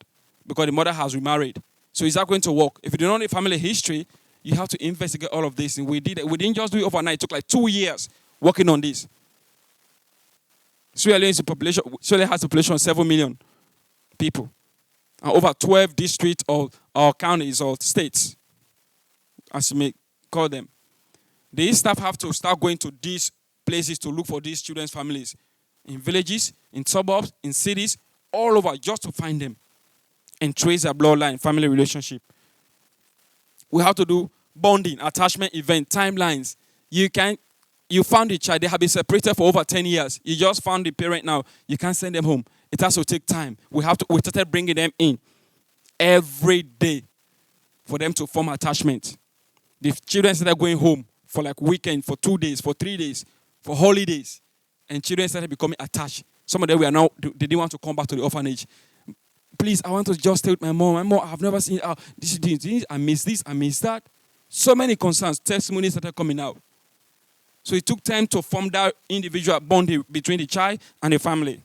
because the mother has remarried. So is that going to work? If you don't know the family history, you have to investigate all of this. And we did it. We didn't just do it overnight. It took like 2 years working on this. Sierra Leone has a population of 7 million people. And over 12 districts or counties or states, as you may call them. These staff have to start going to these places to look for these children's families. In villages, in suburbs, in cities, all over, just to find them. And trace their bloodline, family relationship. We have to do bonding, attachment event, timelines. You found the child, they have been separated for over 10 years. You just found the parent now. You can't send them home. It has to take time. We started bringing them in every day for them to form attachment. The children started going home for like weekend, for 2 days, for 3 days, for holidays. And children started becoming attached. Some of them they didn't want to come back to the orphanage. Please, I want to just stay with my mom. My mom, I've never seen this, I miss this, I miss that. So many concerns, testimonies started coming out. So it took time to form that individual bond between the child and the family.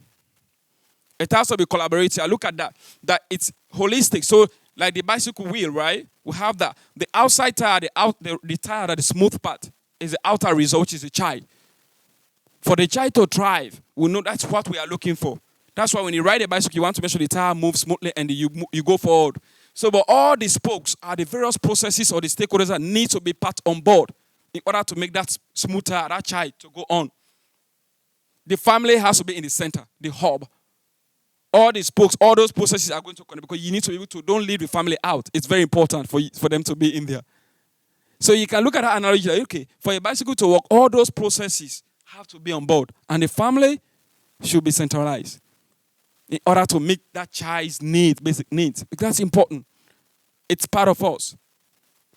It has to be collaborative. I look at that it's holistic. So like the bicycle wheel, right? We have that. The outside tire, the tire, that the smooth part is the outer result, which is the child. For the child to thrive, we know that's what we are looking for. That's why when you ride a bicycle, you want to make sure the tire moves smoothly and you go forward. So, but all the spokes are the various processes or the stakeholders that need to be part on board in order to make that smooth tire, that child to go on. The family has to be in the center, the hub. All the spokes, all those processes are going to connect because you need to be able to, don't leave the family out. It's very important for them to be in there. So you can look at that analogy like, okay, for a bicycle to work, all those processes have to be on board. And the family should be centralized in order to meet that child's needs, basic needs. That's important. It's part of us.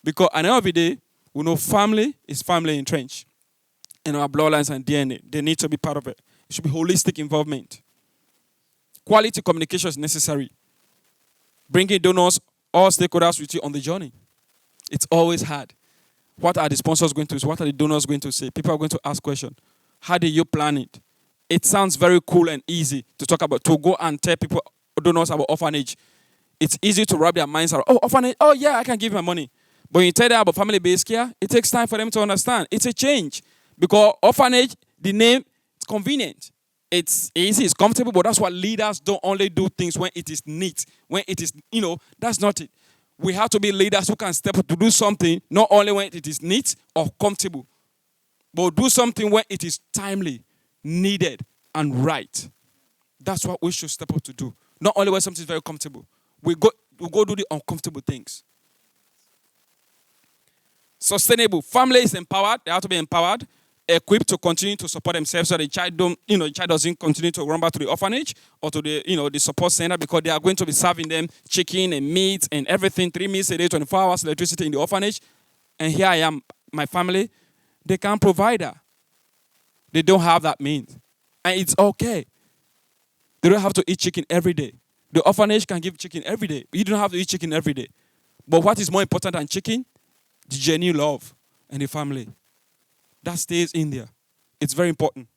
Because at the end of the day, we know family is family entrenched in our bloodlines and DNA. They need to be part of it. It should be holistic involvement. Quality communication is necessary. Bringing donors, all stakeholders with you on the journey. It's always hard. What are the sponsors going to say? What are the donors going to say? People are going to ask questions. How do you plan it? It sounds very cool and easy to talk about, to go and tell people, donors about orphanage. It's easy to wrap their minds around, oh, orphanage, oh yeah, I can give my money. But when you tell them about family-based care, it takes time for them to understand. It's a change. Because orphanage, the name, it's convenient. It's easy, it's comfortable, but that's what leaders don't only do things when it is neat. When it is, that's not it. We have to be leaders who can step up to do something, not only when it is neat or comfortable, but do something when it is timely, needed, and right. That's what we should step up to do. Not only when something is very comfortable. We go do the uncomfortable things. Sustainable. Family is empowered. They have to be empowered, equipped to continue to support themselves so the child doesn't continue to run back to the orphanage or to the support center, because they are going to be serving them chicken and meat and everything, 3 meals a day, 24 hours electricity in the orphanage. And here I am, my family, they can't provide that. They don't have that means. And it's okay. They don't have to eat chicken every day. The orphanage can give chicken every day. You don't have to eat chicken every day. But what is more important than chicken? The genuine love and the family. That stays in there. It's very important.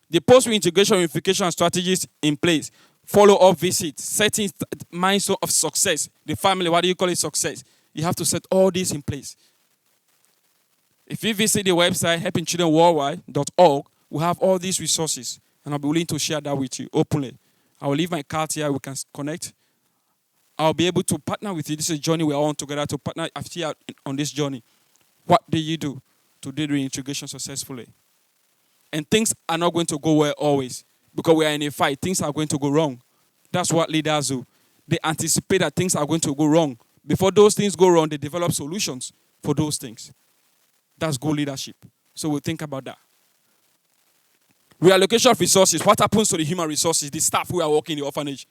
The post-reintegration reunification strategies in place. Follow-up visits. Setting milestone of success. The family, what do you call it success? You have to set all this in place. If you visit the website, helpingchildrenworldwide.org, we have all these resources. And I'll be willing to share that with you openly. I will leave my card here. We can connect. I'll be able to partner with you. This is a journey we are on together to partner on this journey. What do you do to do the reintegration successfully? And things are not going to go well always, because we are in a fight. Things are going to go wrong. That's what leaders do. They anticipate that things are going to go wrong. Before those things go wrong, they develop solutions for those things. That's good leadership. So we'll think about that. Reallocation of resources. What happens to the human resources, the staff who are working in the orphanage?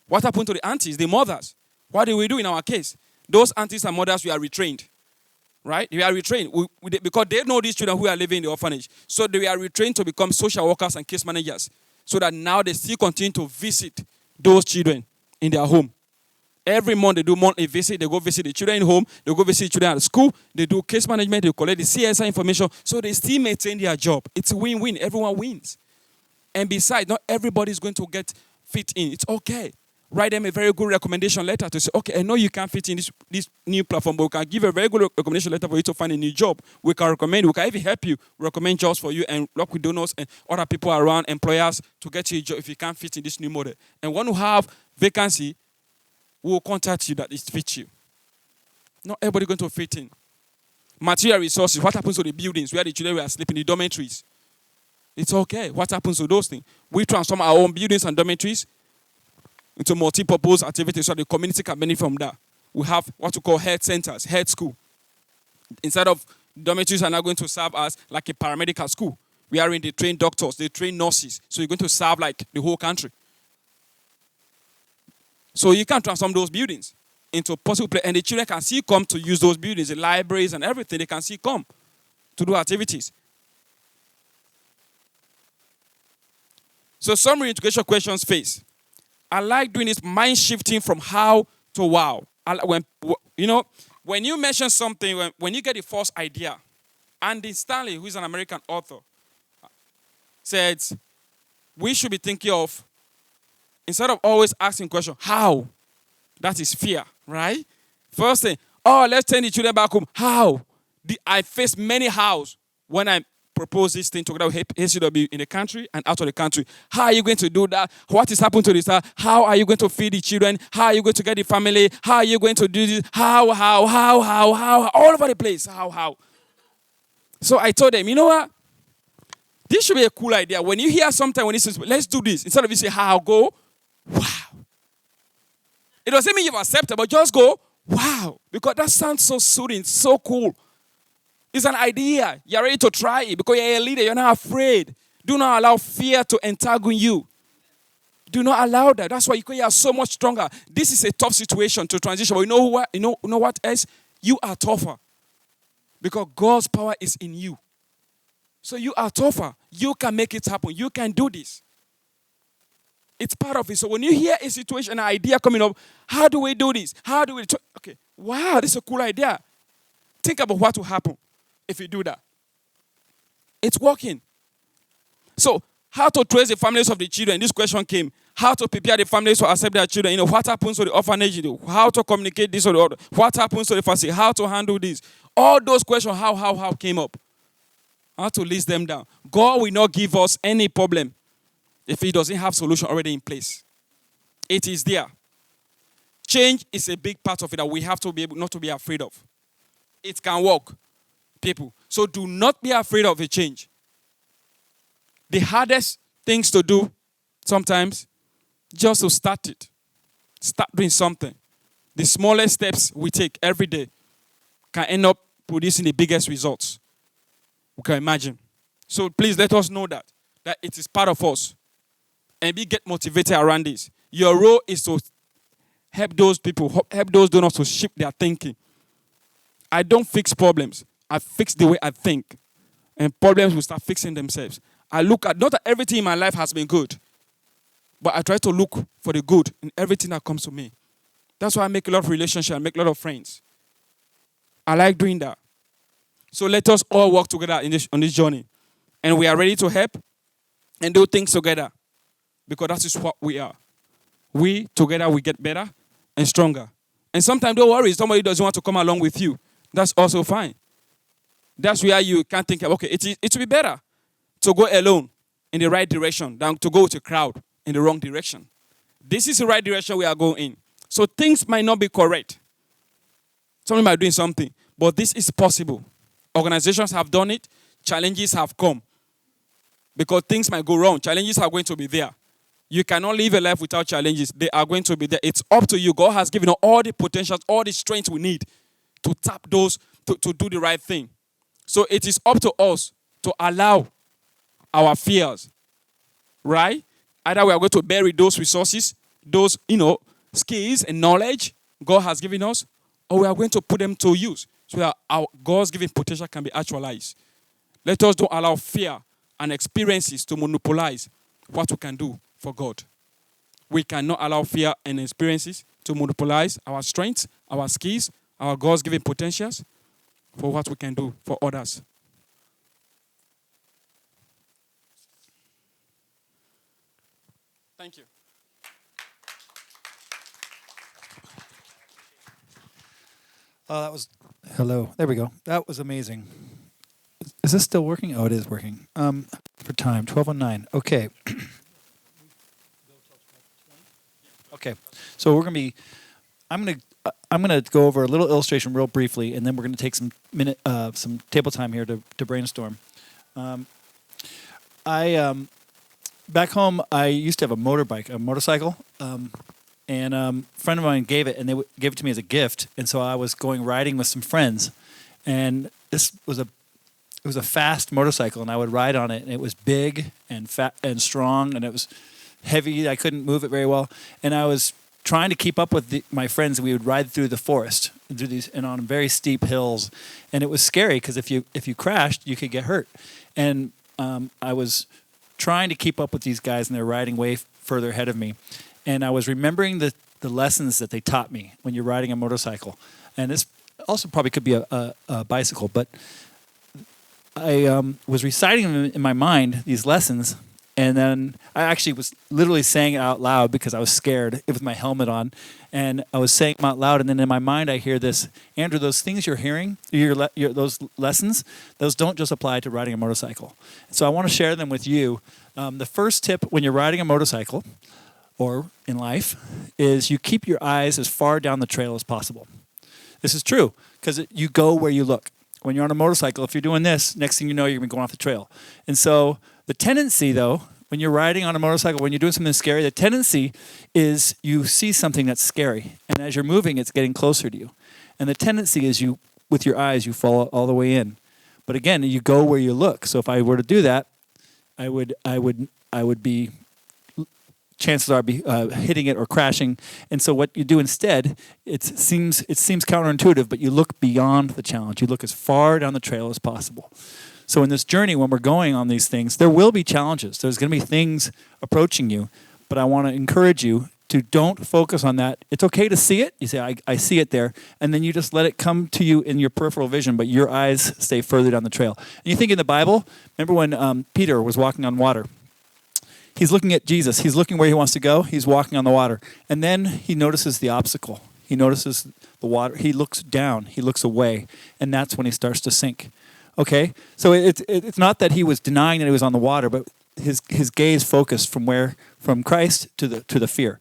What happened to the aunties, the mothers? What do we do in our case? Those aunties and mothers, we are retrained. Right? They are retrained because they know these children who are living in the orphanage. So they are retrained to become social workers and case managers. So that now they still continue to visit those children in their home. Every month they do monthly visit. They go visit the children in home. They go visit the children at school. They do case management. They collect the CSI information. So they still maintain their job. It's a win-win. Everyone wins. And besides, not everybody is going to get fit in. It's okay. Write them a very good recommendation letter to say, okay, I know you can't fit in this new platform, but we can give a very good recommendation letter for you to find a new job. We can even help you, recommend jobs for you, and work with donors and other people around, employers, to get you a job if you can't fit in this new model. And when you have vacancy, we will contact you that it fits you. Not everybody going to fit in. Material resources. What happens to the buildings where the children were sleeping, the dormitories? It's okay. What happens to those things? We transform our own buildings and dormitories into multi-purpose activities so the community can benefit from that. We have what we call health centers, health school. Instead of dormitories are now going to serve as like a paramedical school. We are in the trained doctors, they train nurses. So you're going to serve like the whole country. So you can transform those buildings into possible place. And the children can still come to use those buildings, the libraries and everything. They can still come to do activities. So some reintegration questions face. I like doing this mind shifting from how to wow. When you mention something, when you get the first idea, Andy Stanley, who is an American author, said, we should be thinking of, instead of always asking question, how? That is fear, right? First thing, let's send the children back home. How? I face many hows when I propose this thing together with HCW in the country and out of the country. How are you going to do that? What is happening to this? How are you going to feed the children? How are you going to get the family? How are you going to do this? How? All over the place. How? So I told them, you know what? This should be a cool idea. When you hear something, when it says, let's do this, instead of you say, how, go, wow. It doesn't mean you've accepted, but just go, wow. Because that sounds so soothing, so cool. It's an idea. You're ready to try it because you're a leader. You're not afraid. Do not allow fear to entangle you. Do not allow that. That's why you are so much stronger. This is a tough situation to transition. But you know what? You know what else? You are tougher. Because God's power is in you. So you are tougher. You can make it happen. You can do this. It's part of it. So when you hear a situation, an idea coming up, how do we do this? How do we... Okay, wow, this is a cool idea. Think about what will happen if you do that. It's working. So how to trace the families of the children? This question came. How to prepare the families to accept their children? What happens to the orphanage? How to communicate this or the other? What happens to the facility? How to handle this? All those questions, how came up. How to list them down. God will not give us any problem if he doesn't have solution already in place. It is there. Change is a big part of it that we have to be able not to be afraid of. It can work, people. So do not be afraid of a change. The hardest things to do sometimes, just to start it. Start doing something. The smallest steps we take every day can end up producing the biggest results we can imagine. So please let us know that it is part of us. And get motivated around this. Your role is to help those people, help those donors to shift their thinking. I don't fix problems. I fix the way I think. And problems will start fixing themselves. I look at, not that everything in my life has been good, but I try to look for the good in everything that comes to me. That's why I make a lot of relationships, I make a lot of friends. I like doing that. So let us all work together on this journey. And we are ready to help and do things together. Because that is what we are. We, together, we get better and stronger. And sometimes, don't worry, somebody doesn't want to come along with you. That's also fine. That's where you can think, okay, it will be better to go alone in the right direction than to go with a crowd in the wrong direction. This is the right direction we are going in. So things might not be correct. Somebody might be doing something, but this is possible. Organizations have done it. Challenges have come. Because things might go wrong. Challenges are going to be there. You cannot live a life without challenges. They are going to be there. It's up to you. God has given us all the potentials, all the strength we need to tap those, to do the right thing. So it is up to us to allow our fears, right? Either we are going to bury those resources, those, skills and knowledge God has given us, or we are going to put them to use so that our God's given potential can be actualized. Let us don't allow fear and experiences to monopolize what we can do for God. We cannot allow fear and experiences to monopolize our strengths, our skills, our God's given potentials for what we can do for others. Thank you. Hello. There we go. That was amazing. Is this still working? Oh, it is working. For time, 12:09. Okay. Okay. So we're gonna be. I'm gonna go over a little illustration real briefly, and then we're gonna take some table time here to brainstorm. Back home, I used to have a motorcycle, and a friend of mine gave it, and they gave it to me as a gift. And so I was going riding with some friends, and this was it was a fast motorcycle, and I would ride on it, and it was big and fat and strong, and it was heavy. I couldn't move it very well, and I was trying to keep up with my friends. We would ride through the forest, through these, and on very steep hills, and it was scary because if you crashed, you could get hurt. And I was trying to keep up with these guys, and they're riding way further ahead of me. And I was remembering the lessons that they taught me when you're riding a motorcycle. And this also probably could be a bicycle, but I was reciting them in my mind, these lessons, and then I actually was literally saying it out loud because I was scared with my helmet on. And I was saying them out loud, and then in my mind I hear this, Andrew, those things you're hearing, those lessons, those don't just apply to riding a motorcycle. So I want to share them with you. The first tip when you're riding a motorcycle, or in life, is you keep your eyes as far down the trail as possible. This is true, because you go where you look. When you're on a motorcycle, if you're doing this, next thing you know, you're going to be going off the trail. And so the tendency, though, when you're riding on a motorcycle, when you're doing something scary, the tendency is you see something that's scary. And as you're moving, it's getting closer to you. And the tendency is with your eyes, you fall all the way in. But again, you go where you look. So if I were to do that, I would be, chances are, be hitting it or crashing. And so what you do instead, it seems counterintuitive, but you look beyond the challenge. You look as far down the trail as possible. So in this journey, when we're going on these things, there will be challenges. There's going to be things approaching you, but I want to encourage you to don't focus on that. It's okay to see it. You say, I see it there. And then you just let it come to you in your peripheral vision, but your eyes stay further down the trail. And you think in the Bible, remember when Peter was walking on water? He's looking at Jesus. He's looking where he wants to go. He's walking on the water. And then he notices the obstacle. He notices the water. He looks down. He looks away. And that's when he starts to sink. Okay? So it's not that he was denying that he was on the water, but his gaze focused from Christ to the fear.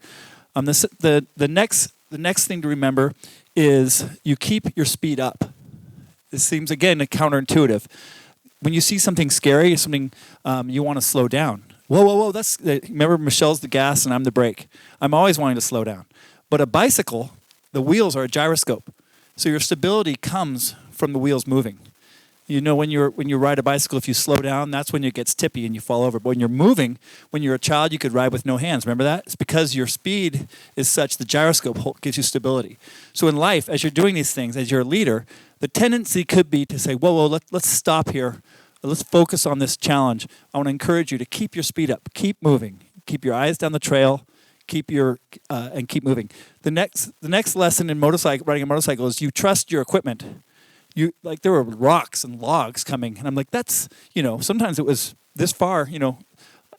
The next thing to remember is you keep your speed up. This seems again counterintuitive. When you see something scary, something you want to slow down. Whoa! Remember, Michelle's the gas and I'm the brake. I'm always wanting to slow down. But a bicycle, the wheels are a gyroscope, so your stability comes from the wheels moving. You know, when you ride a bicycle, if you slow down, that's when it gets tippy and you fall over. But when you're moving, when you're a child, you could ride with no hands. Remember that? It's because your speed is such, the gyroscope gives you stability. So in life, as you're doing these things, as you're a leader, the tendency could be to say, whoa, let's stop here. Let's focus on this challenge. I want to encourage you to keep your speed up. Keep moving. Keep your eyes down the trail. Keep moving. The next lesson in riding a motorcycle is you trust your equipment. There were rocks and logs coming, and I'm like, that's, sometimes it was this far,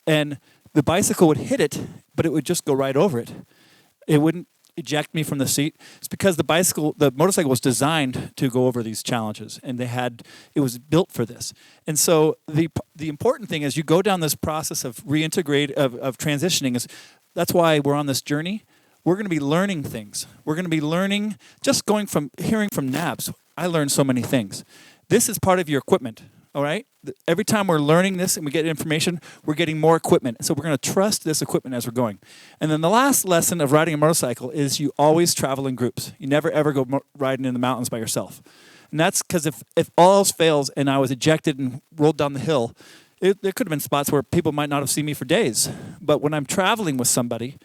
and the bicycle would hit it, but it would just go right over it. It wouldn't eject me from the seat. It's because the motorcycle was designed to go over these challenges, and it was built for this. And so the important thing as you go down this process of of transitioning is that's why we're on this journey. We're going to be learning things. We're going to be learning, just hearing from Nabs. I learned so many things. This is part of your equipment, all right? Every time we're learning this and we get information, we're getting more equipment. So we're going to trust this equipment as we're going. And then the last lesson of riding a motorcycle is you always travel in groups. You never, ever go riding in the mountains by yourself. And that's because if all else fails and I was ejected and rolled down the hill, there could have been spots where people might not have seen me for days. But when I'm traveling with somebody,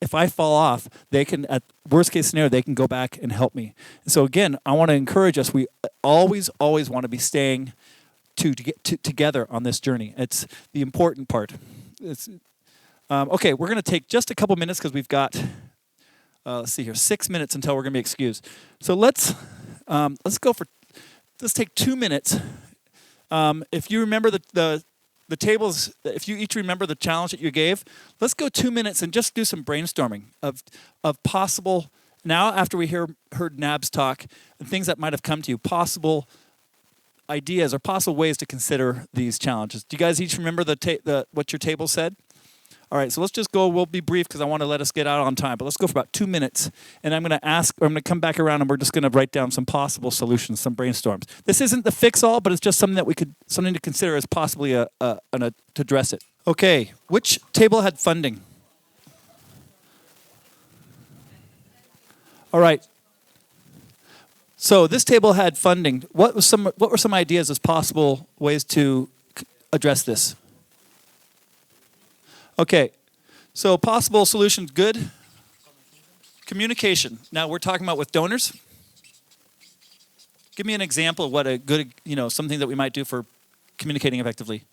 if I fall off, they can, at worst case scenario, they can go back and help me. And so again, I want to encourage us. We always want to be staying to get together on this journey. It's the important part. Okay, we're going to take just a couple minutes because we've got, let's see here, 6 minutes until we're going to be excused. So let's take 2 minutes. If you remember the tables, if you each remember the challenge that you gave, let's go 2 minutes and just do some brainstorming of possible, now after we heard Nab's talk, and things that might have come to you, possible ideas or possible ways to consider these challenges. Do you guys each remember what your table said? All right, so let's just go. We'll be brief because I want to let us get out on time. But let's go for about 2 minutes, and I'm going to come back around, and we're just going to write down some possible solutions, some brainstorms. This isn't the fix-all, but it's just something something to consider as possibly to address it. Okay, which table had funding? All right. So this table had funding. What were some ideas as possible ways to address this? Okay, so possible solutions, good. Communication. Now we're talking about with donors. Give me an example of what a good, something that we might do for communicating effectively.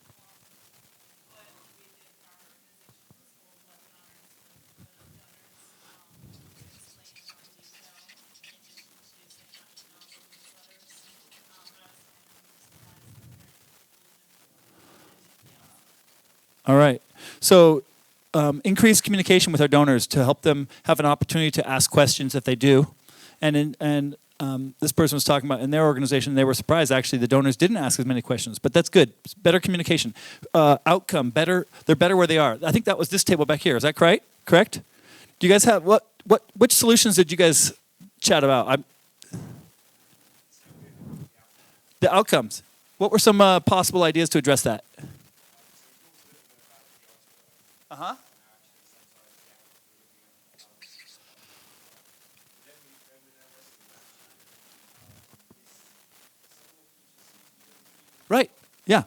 All right. So increase communication with our donors to help them have an opportunity to ask questions if they do. And this person was talking about in their organization, they were surprised actually the donors didn't ask as many questions, but that's good. It's better communication. Outcome, better. They're better where they are. I think that was this table back here. Is that correct? Do you guys have, which solutions did you guys chat about? The outcomes. What were some possible ideas to address that? Uh-huh. Right. Yeah.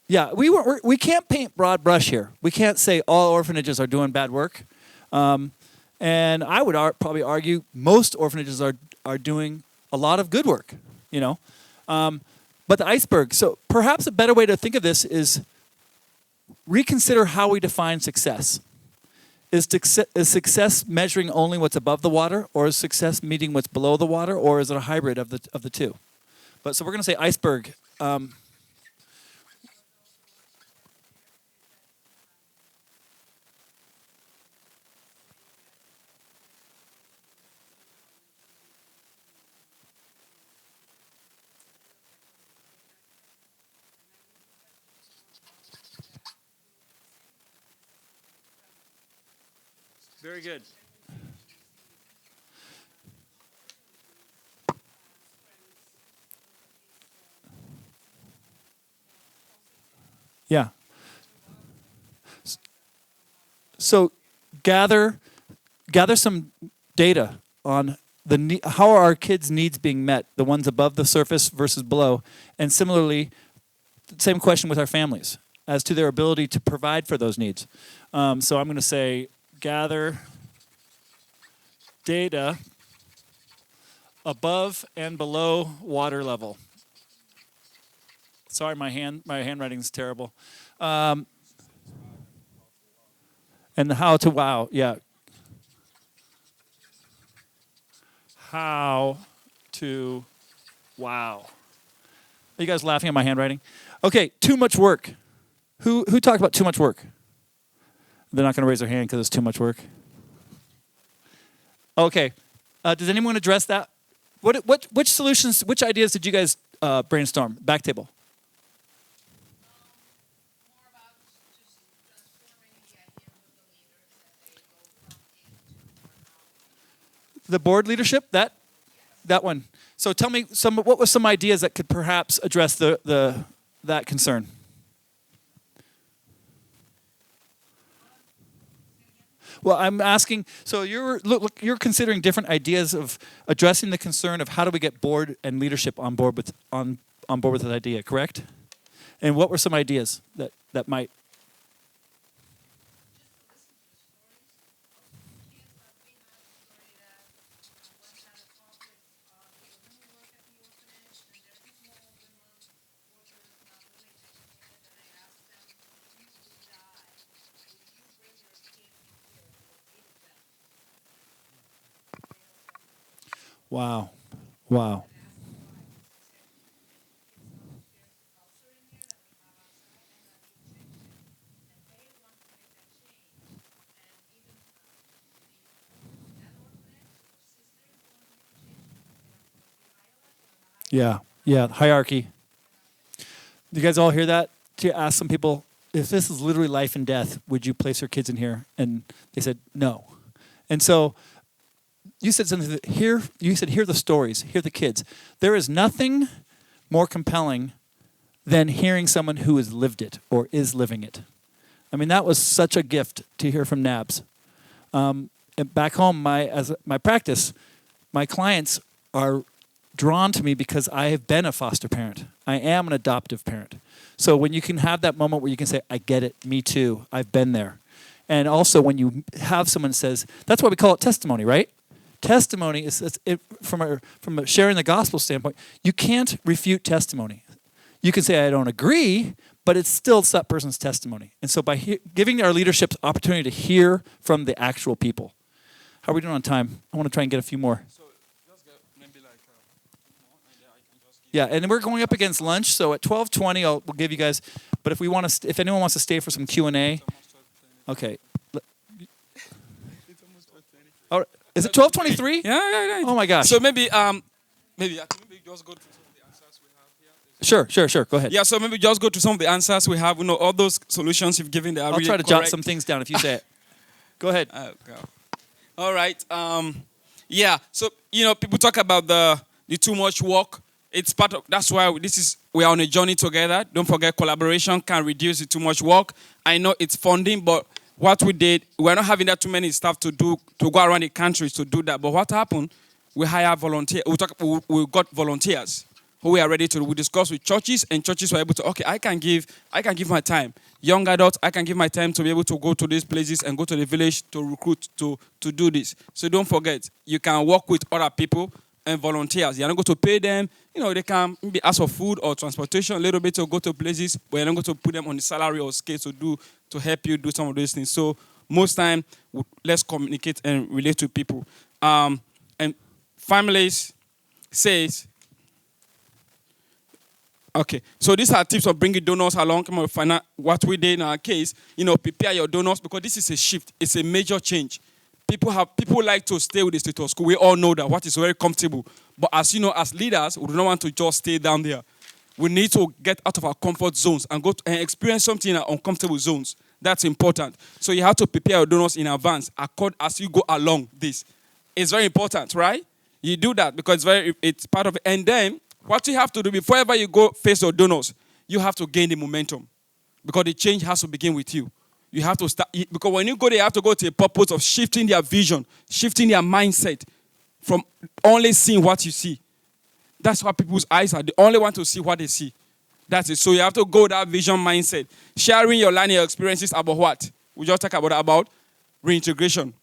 Yeah. We can't paint broad brush here. We can't say all orphanages are doing bad work, and I would probably argue most orphanages are doing a lot of good work. But the iceberg. So perhaps a better way to think of this is reconsider how we define success. Is success measuring only what's above the water, or is success meeting what's below the water, or is it a hybrid of the two? But so we're going to say iceberg. Very good. Yeah. So gather some data on how are our kids' needs being met, the ones above the surface versus below, and similarly, same question with our families as to their ability to provide for those needs. So I'm going to say gather data above and below water level. Sorry, my handwriting is terrible. And the how to wow, yeah. How to wow. Are you guys laughing at my handwriting? Okay, too much work. Who talked about too much work? They're not going to raise their hand because it's too much work. Okay. Does anyone address that? Which solutions, which ideas did you guys brainstorm? Back table. More about just transforming the idea of the leaders that they go from into or out. The board leadership, that one. So tell me what were some ideas that could perhaps address that concern? Well, I'm asking. So you're considering different ideas of addressing the concern of how do we get board and leadership on board with that idea, correct? And what were some ideas that might? Wow. Wow. Yeah. Yeah. Hierarchy. You guys all hear that? To ask some people, if this is literally life and death, would you place your kids in here? And they said no. And so you said something that you said, hear the stories, hear the kids. There is nothing more compelling than hearing someone who has lived it or is living it. I mean, that was such a gift to hear from Nabs. And back home, my practice, my clients are drawn to me because I have been a foster parent. I am an adoptive parent. So when you can have that moment where you can say, I get it, me too, I've been there. And also when you have someone says, that's why we call it testimony, right? Testimony is from a sharing the gospel standpoint. You can't refute testimony. You can say I don't agree, but it's still that person's testimony. And so by giving our leadership opportunity to hear from the actual people. How are we doing on time? I want to try and get a few more. So just get maybe like more, and then I can just give. Yeah, and we're going up against lunch, so at 12:20 we'll give you guys. But if anyone wants to stay for some Q&A, okay. All right. Is it 12:23? Yeah. Oh my gosh. So maybe just go to some of the answers we have here. Sure. Go ahead. Yeah, so maybe just go to some of the answers we have. All those solutions you've given, they are I'll really try to correct. jot some things down if you say it. Go ahead. Okay. All right. Yeah. So people talk about the too much work. It's part of. That's why we are on a journey together. Don't forget, collaboration can reduce the too much work. I know it's funding, but what we did, we're not having that too many staff to go around the countries to do that. But what happened? We hire volunteers. We got volunteers who are ready to. We discussed with churches, and churches were able to. Okay, I can give my time. Young adults, I can give my time to be able to go to these places and go to the village to recruit to do this. So don't forget, you can work with other people. and volunteers. You're not going to pay them. They can maybe ask for food or transportation a little bit to go to places, but you're not going to put them on the salary or scale to help you do some of those things. So most time, let's communicate and relate to people. And families says, okay, so these are tips of bringing donors along. Come on, find out what we did in our case. Prepare your donors because this is a shift. It's a major change. People like to stay with the status quo. We all know that what is very comfortable. But as as leaders, we do not want to just stay down there. We need to get out of our comfort zones and go and experience something in our uncomfortable zones. That's important. So you have to prepare your donors in advance as you go along this. It's very important, right? You do that because it's part of it. And then what you have to do before ever you go face your donors, you have to gain the momentum because the change has to begin with you. You have to start, because when you go there, you have to go to a purpose of shifting their vision, shifting their mindset from only seeing what you see. That's why people's eyes are. They only want to see what they see. That's it. So you have to go that vision mindset. Sharing your learning experiences about what? We just talked about reintegration.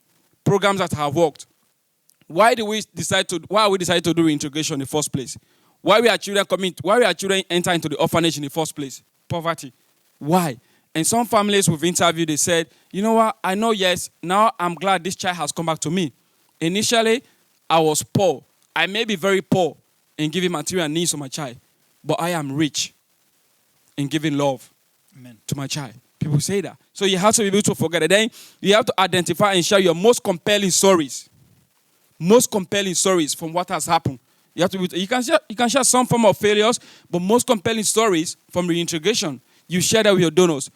Programs that have worked. Why we decide to do reintegration in the first place? Why we are children enter into the orphanage in the first place? Poverty. Why? And some families we've interviewed, they said, you know what, I know, yes, now I'm glad this child has come back to me. Initially, I was poor. I may be very poor in giving material needs to my child, but I am rich in giving love to my child. People say that. So you have to be able to forget it. Then you have to identify and share your most compelling stories. Most compelling stories from what has happened. You have to you can share some form of failures, but most compelling stories from reintegration. You share that with your donors.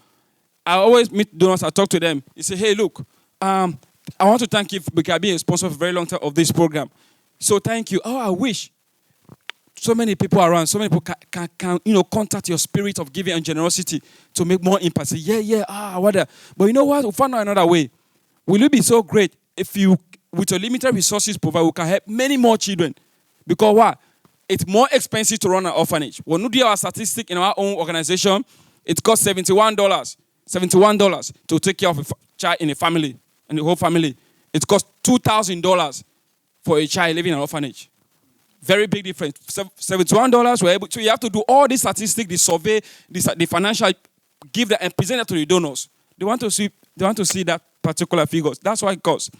I always meet donors, I talk to them. You say, hey, look, I want to thank you because I've been a sponsor for a very long time of this program. So thank you. Oh, I wish so many people around, so many people can contact your spirit of giving and generosity to make more impact. Say, whatever. But you know what? We'll find out another way. Will it be so great if you, with your limited resources provided, we can help many more children? Because what? It's more expensive to run an orphanage. When we do our statistic in our own organization, it costs $71 to take care of a child in a family, and the whole family. It costs $2,000 for a child living in an orphanage. Very big difference. $71, we're able to, you have to do all the statistics, the survey, the financial, give that and present it to the donors. They want to see that particular figures. That's why it costs.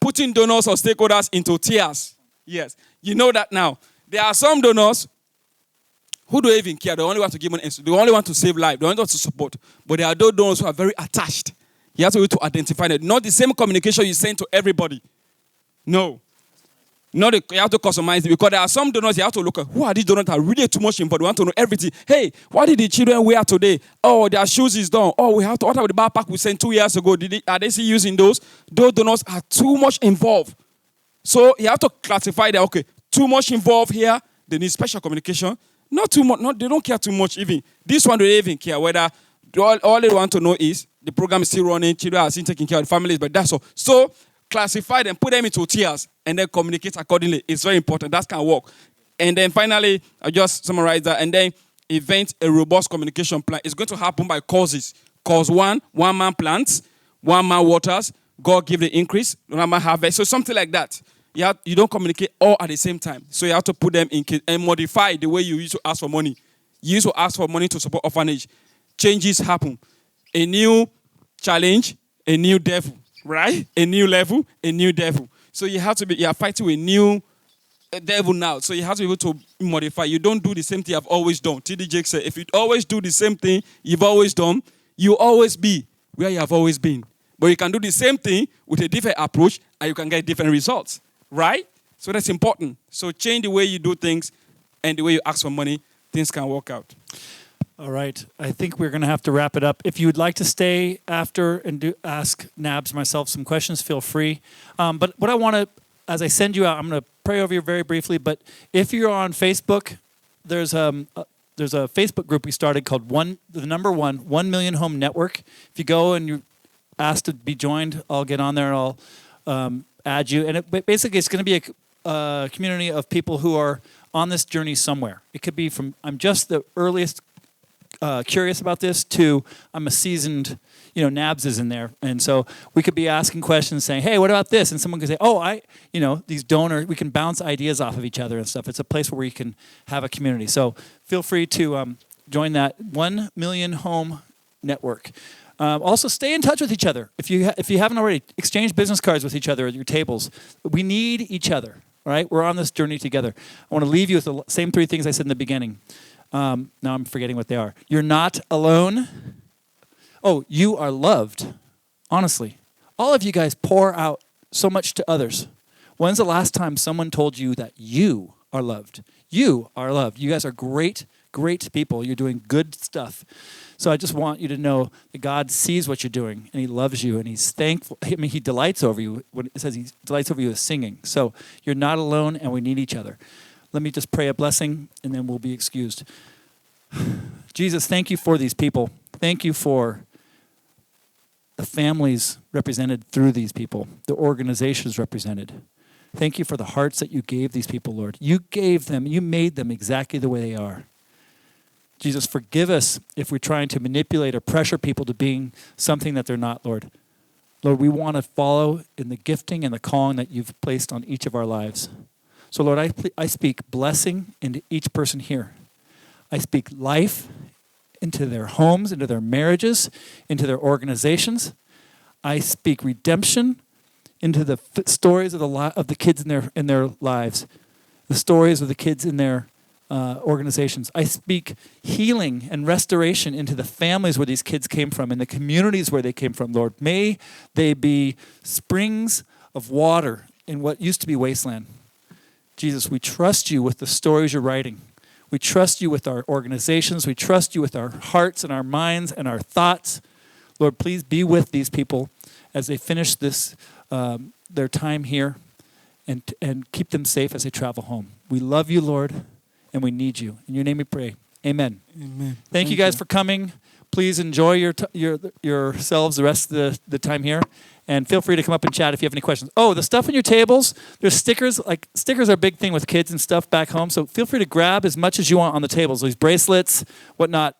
Putting donors or stakeholders into tiers. Yes, you know that now. There are some donors who don't even care. They only want to give money. They only want to save life. They only want to support. But there are those donors who are very attached. You have to be able to identify that. Not the same communication you send to everybody. No. You have to customize it because there are some donors you have to look at. Who are these donors that are really too much involved? We want to know everything. Hey, what did the children wear today? Oh, their shoes is done. Oh, what about the backpack we sent 2 years ago? Are they still using those? Those donors are too much involved. So you have to classify that, okay, too much involved here. They need special communication. Not too much. They don't care too much even. This one, they don't even care whether all they want to know is the program is still running, children are still taking care of the families, but that's all. So classify them, put them into tiers, and then communicate accordingly. It's very important. That can work. And then finally, I'll just summarize that. And then invent a robust communication plan. It's going to happen by causes. Cause one man plants, one man waters, God give the increase, one man harvest. So something like that. You don't communicate all at the same time. So you have to put them in and modify the way you used to ask for money. You used to ask for money to support orphanage. Changes happen. A new challenge, a new devil, right? A new level, a new devil. So you are fighting with a new devil now. So you have to be able to modify. You don't do the same thing I've always done. T.D. Jakes said, if you always do the same thing you've always done, you'll always be where you have always been. But you can do the same thing with a different approach and you can get different results. Right? So that's important. So change the way you do things and the way you ask for money, things can work out. All right. I think we're going to have to wrap it up. If you would like to stay after and ask Nabs myself some questions, feel free. But what I want to, as I send you out, I'm going to pray over you very briefly. But if you're on Facebook, there's a Facebook group we started called 1 Million Home Network. If you go and you ask to be joined, I'll get on there and I'll add you. And basically, it's going to be a community of people who are on this journey somewhere. It could be I'm just the earliest curious about this to I'm a seasoned, Nabs is in there. And so we could be asking questions saying, hey, what about this? And someone could say, oh, these donors, we can bounce ideas off of each other and stuff. It's a place where we can have a community. So feel free to join that 1 million home network. Also, stay in touch with each other. If you haven't already, exchange business cards with each other at your tables. We need each other, all right? We're on this journey together. I want to leave you with the same 3 things I said in the beginning. Now I'm forgetting what they are. You're not alone. Oh, you are loved. Honestly, all of you guys pour out so much to others. When's the last time someone told you that you are loved? You are loved. You guys are great, great people. You're doing good stuff. So I just want you to know that God sees what you're doing, and he loves you, and he's thankful. I mean, he delights over you. When it says he delights over you with singing. So you're not alone, and we need each other. Let me just pray a blessing, and then we'll be excused. Jesus, thank you for these people. Thank you for the families represented through these people, the organizations represented. Thank you for the hearts that you gave these people, Lord. You gave them, you made them exactly the way they are. Jesus, forgive us if we're trying to manipulate or pressure people to being something that they're not, Lord. Lord, we want to follow in the gifting and the calling that you've placed on each of our lives. So, Lord, I speak blessing into each person here. I speak life into their homes, into their marriages, into their organizations. I speak redemption into the stories of the kids in their lives, the stories of the kids in their organizations. I speak healing and restoration into the families where these kids came from and the communities where they came from, Lord. May they be springs of water in what used to be wasteland. Jesus, we trust you with the stories you're writing. We trust you with our organizations. We trust you with our hearts and our minds and our thoughts. Lord, please be with these people as they finish this their time here and keep them safe as they travel home. We love you, Lord, and we need you. In your name we pray. Amen. Amen. Thank you guys for coming. Please enjoy yourselves the rest of the time here. And feel free to come up and chat if you have any questions. Oh, the stuff on your tables, there's stickers. Like, stickers are a big thing with kids and stuff back home. So feel free to grab as much as you want on the tables. These bracelets, whatnot.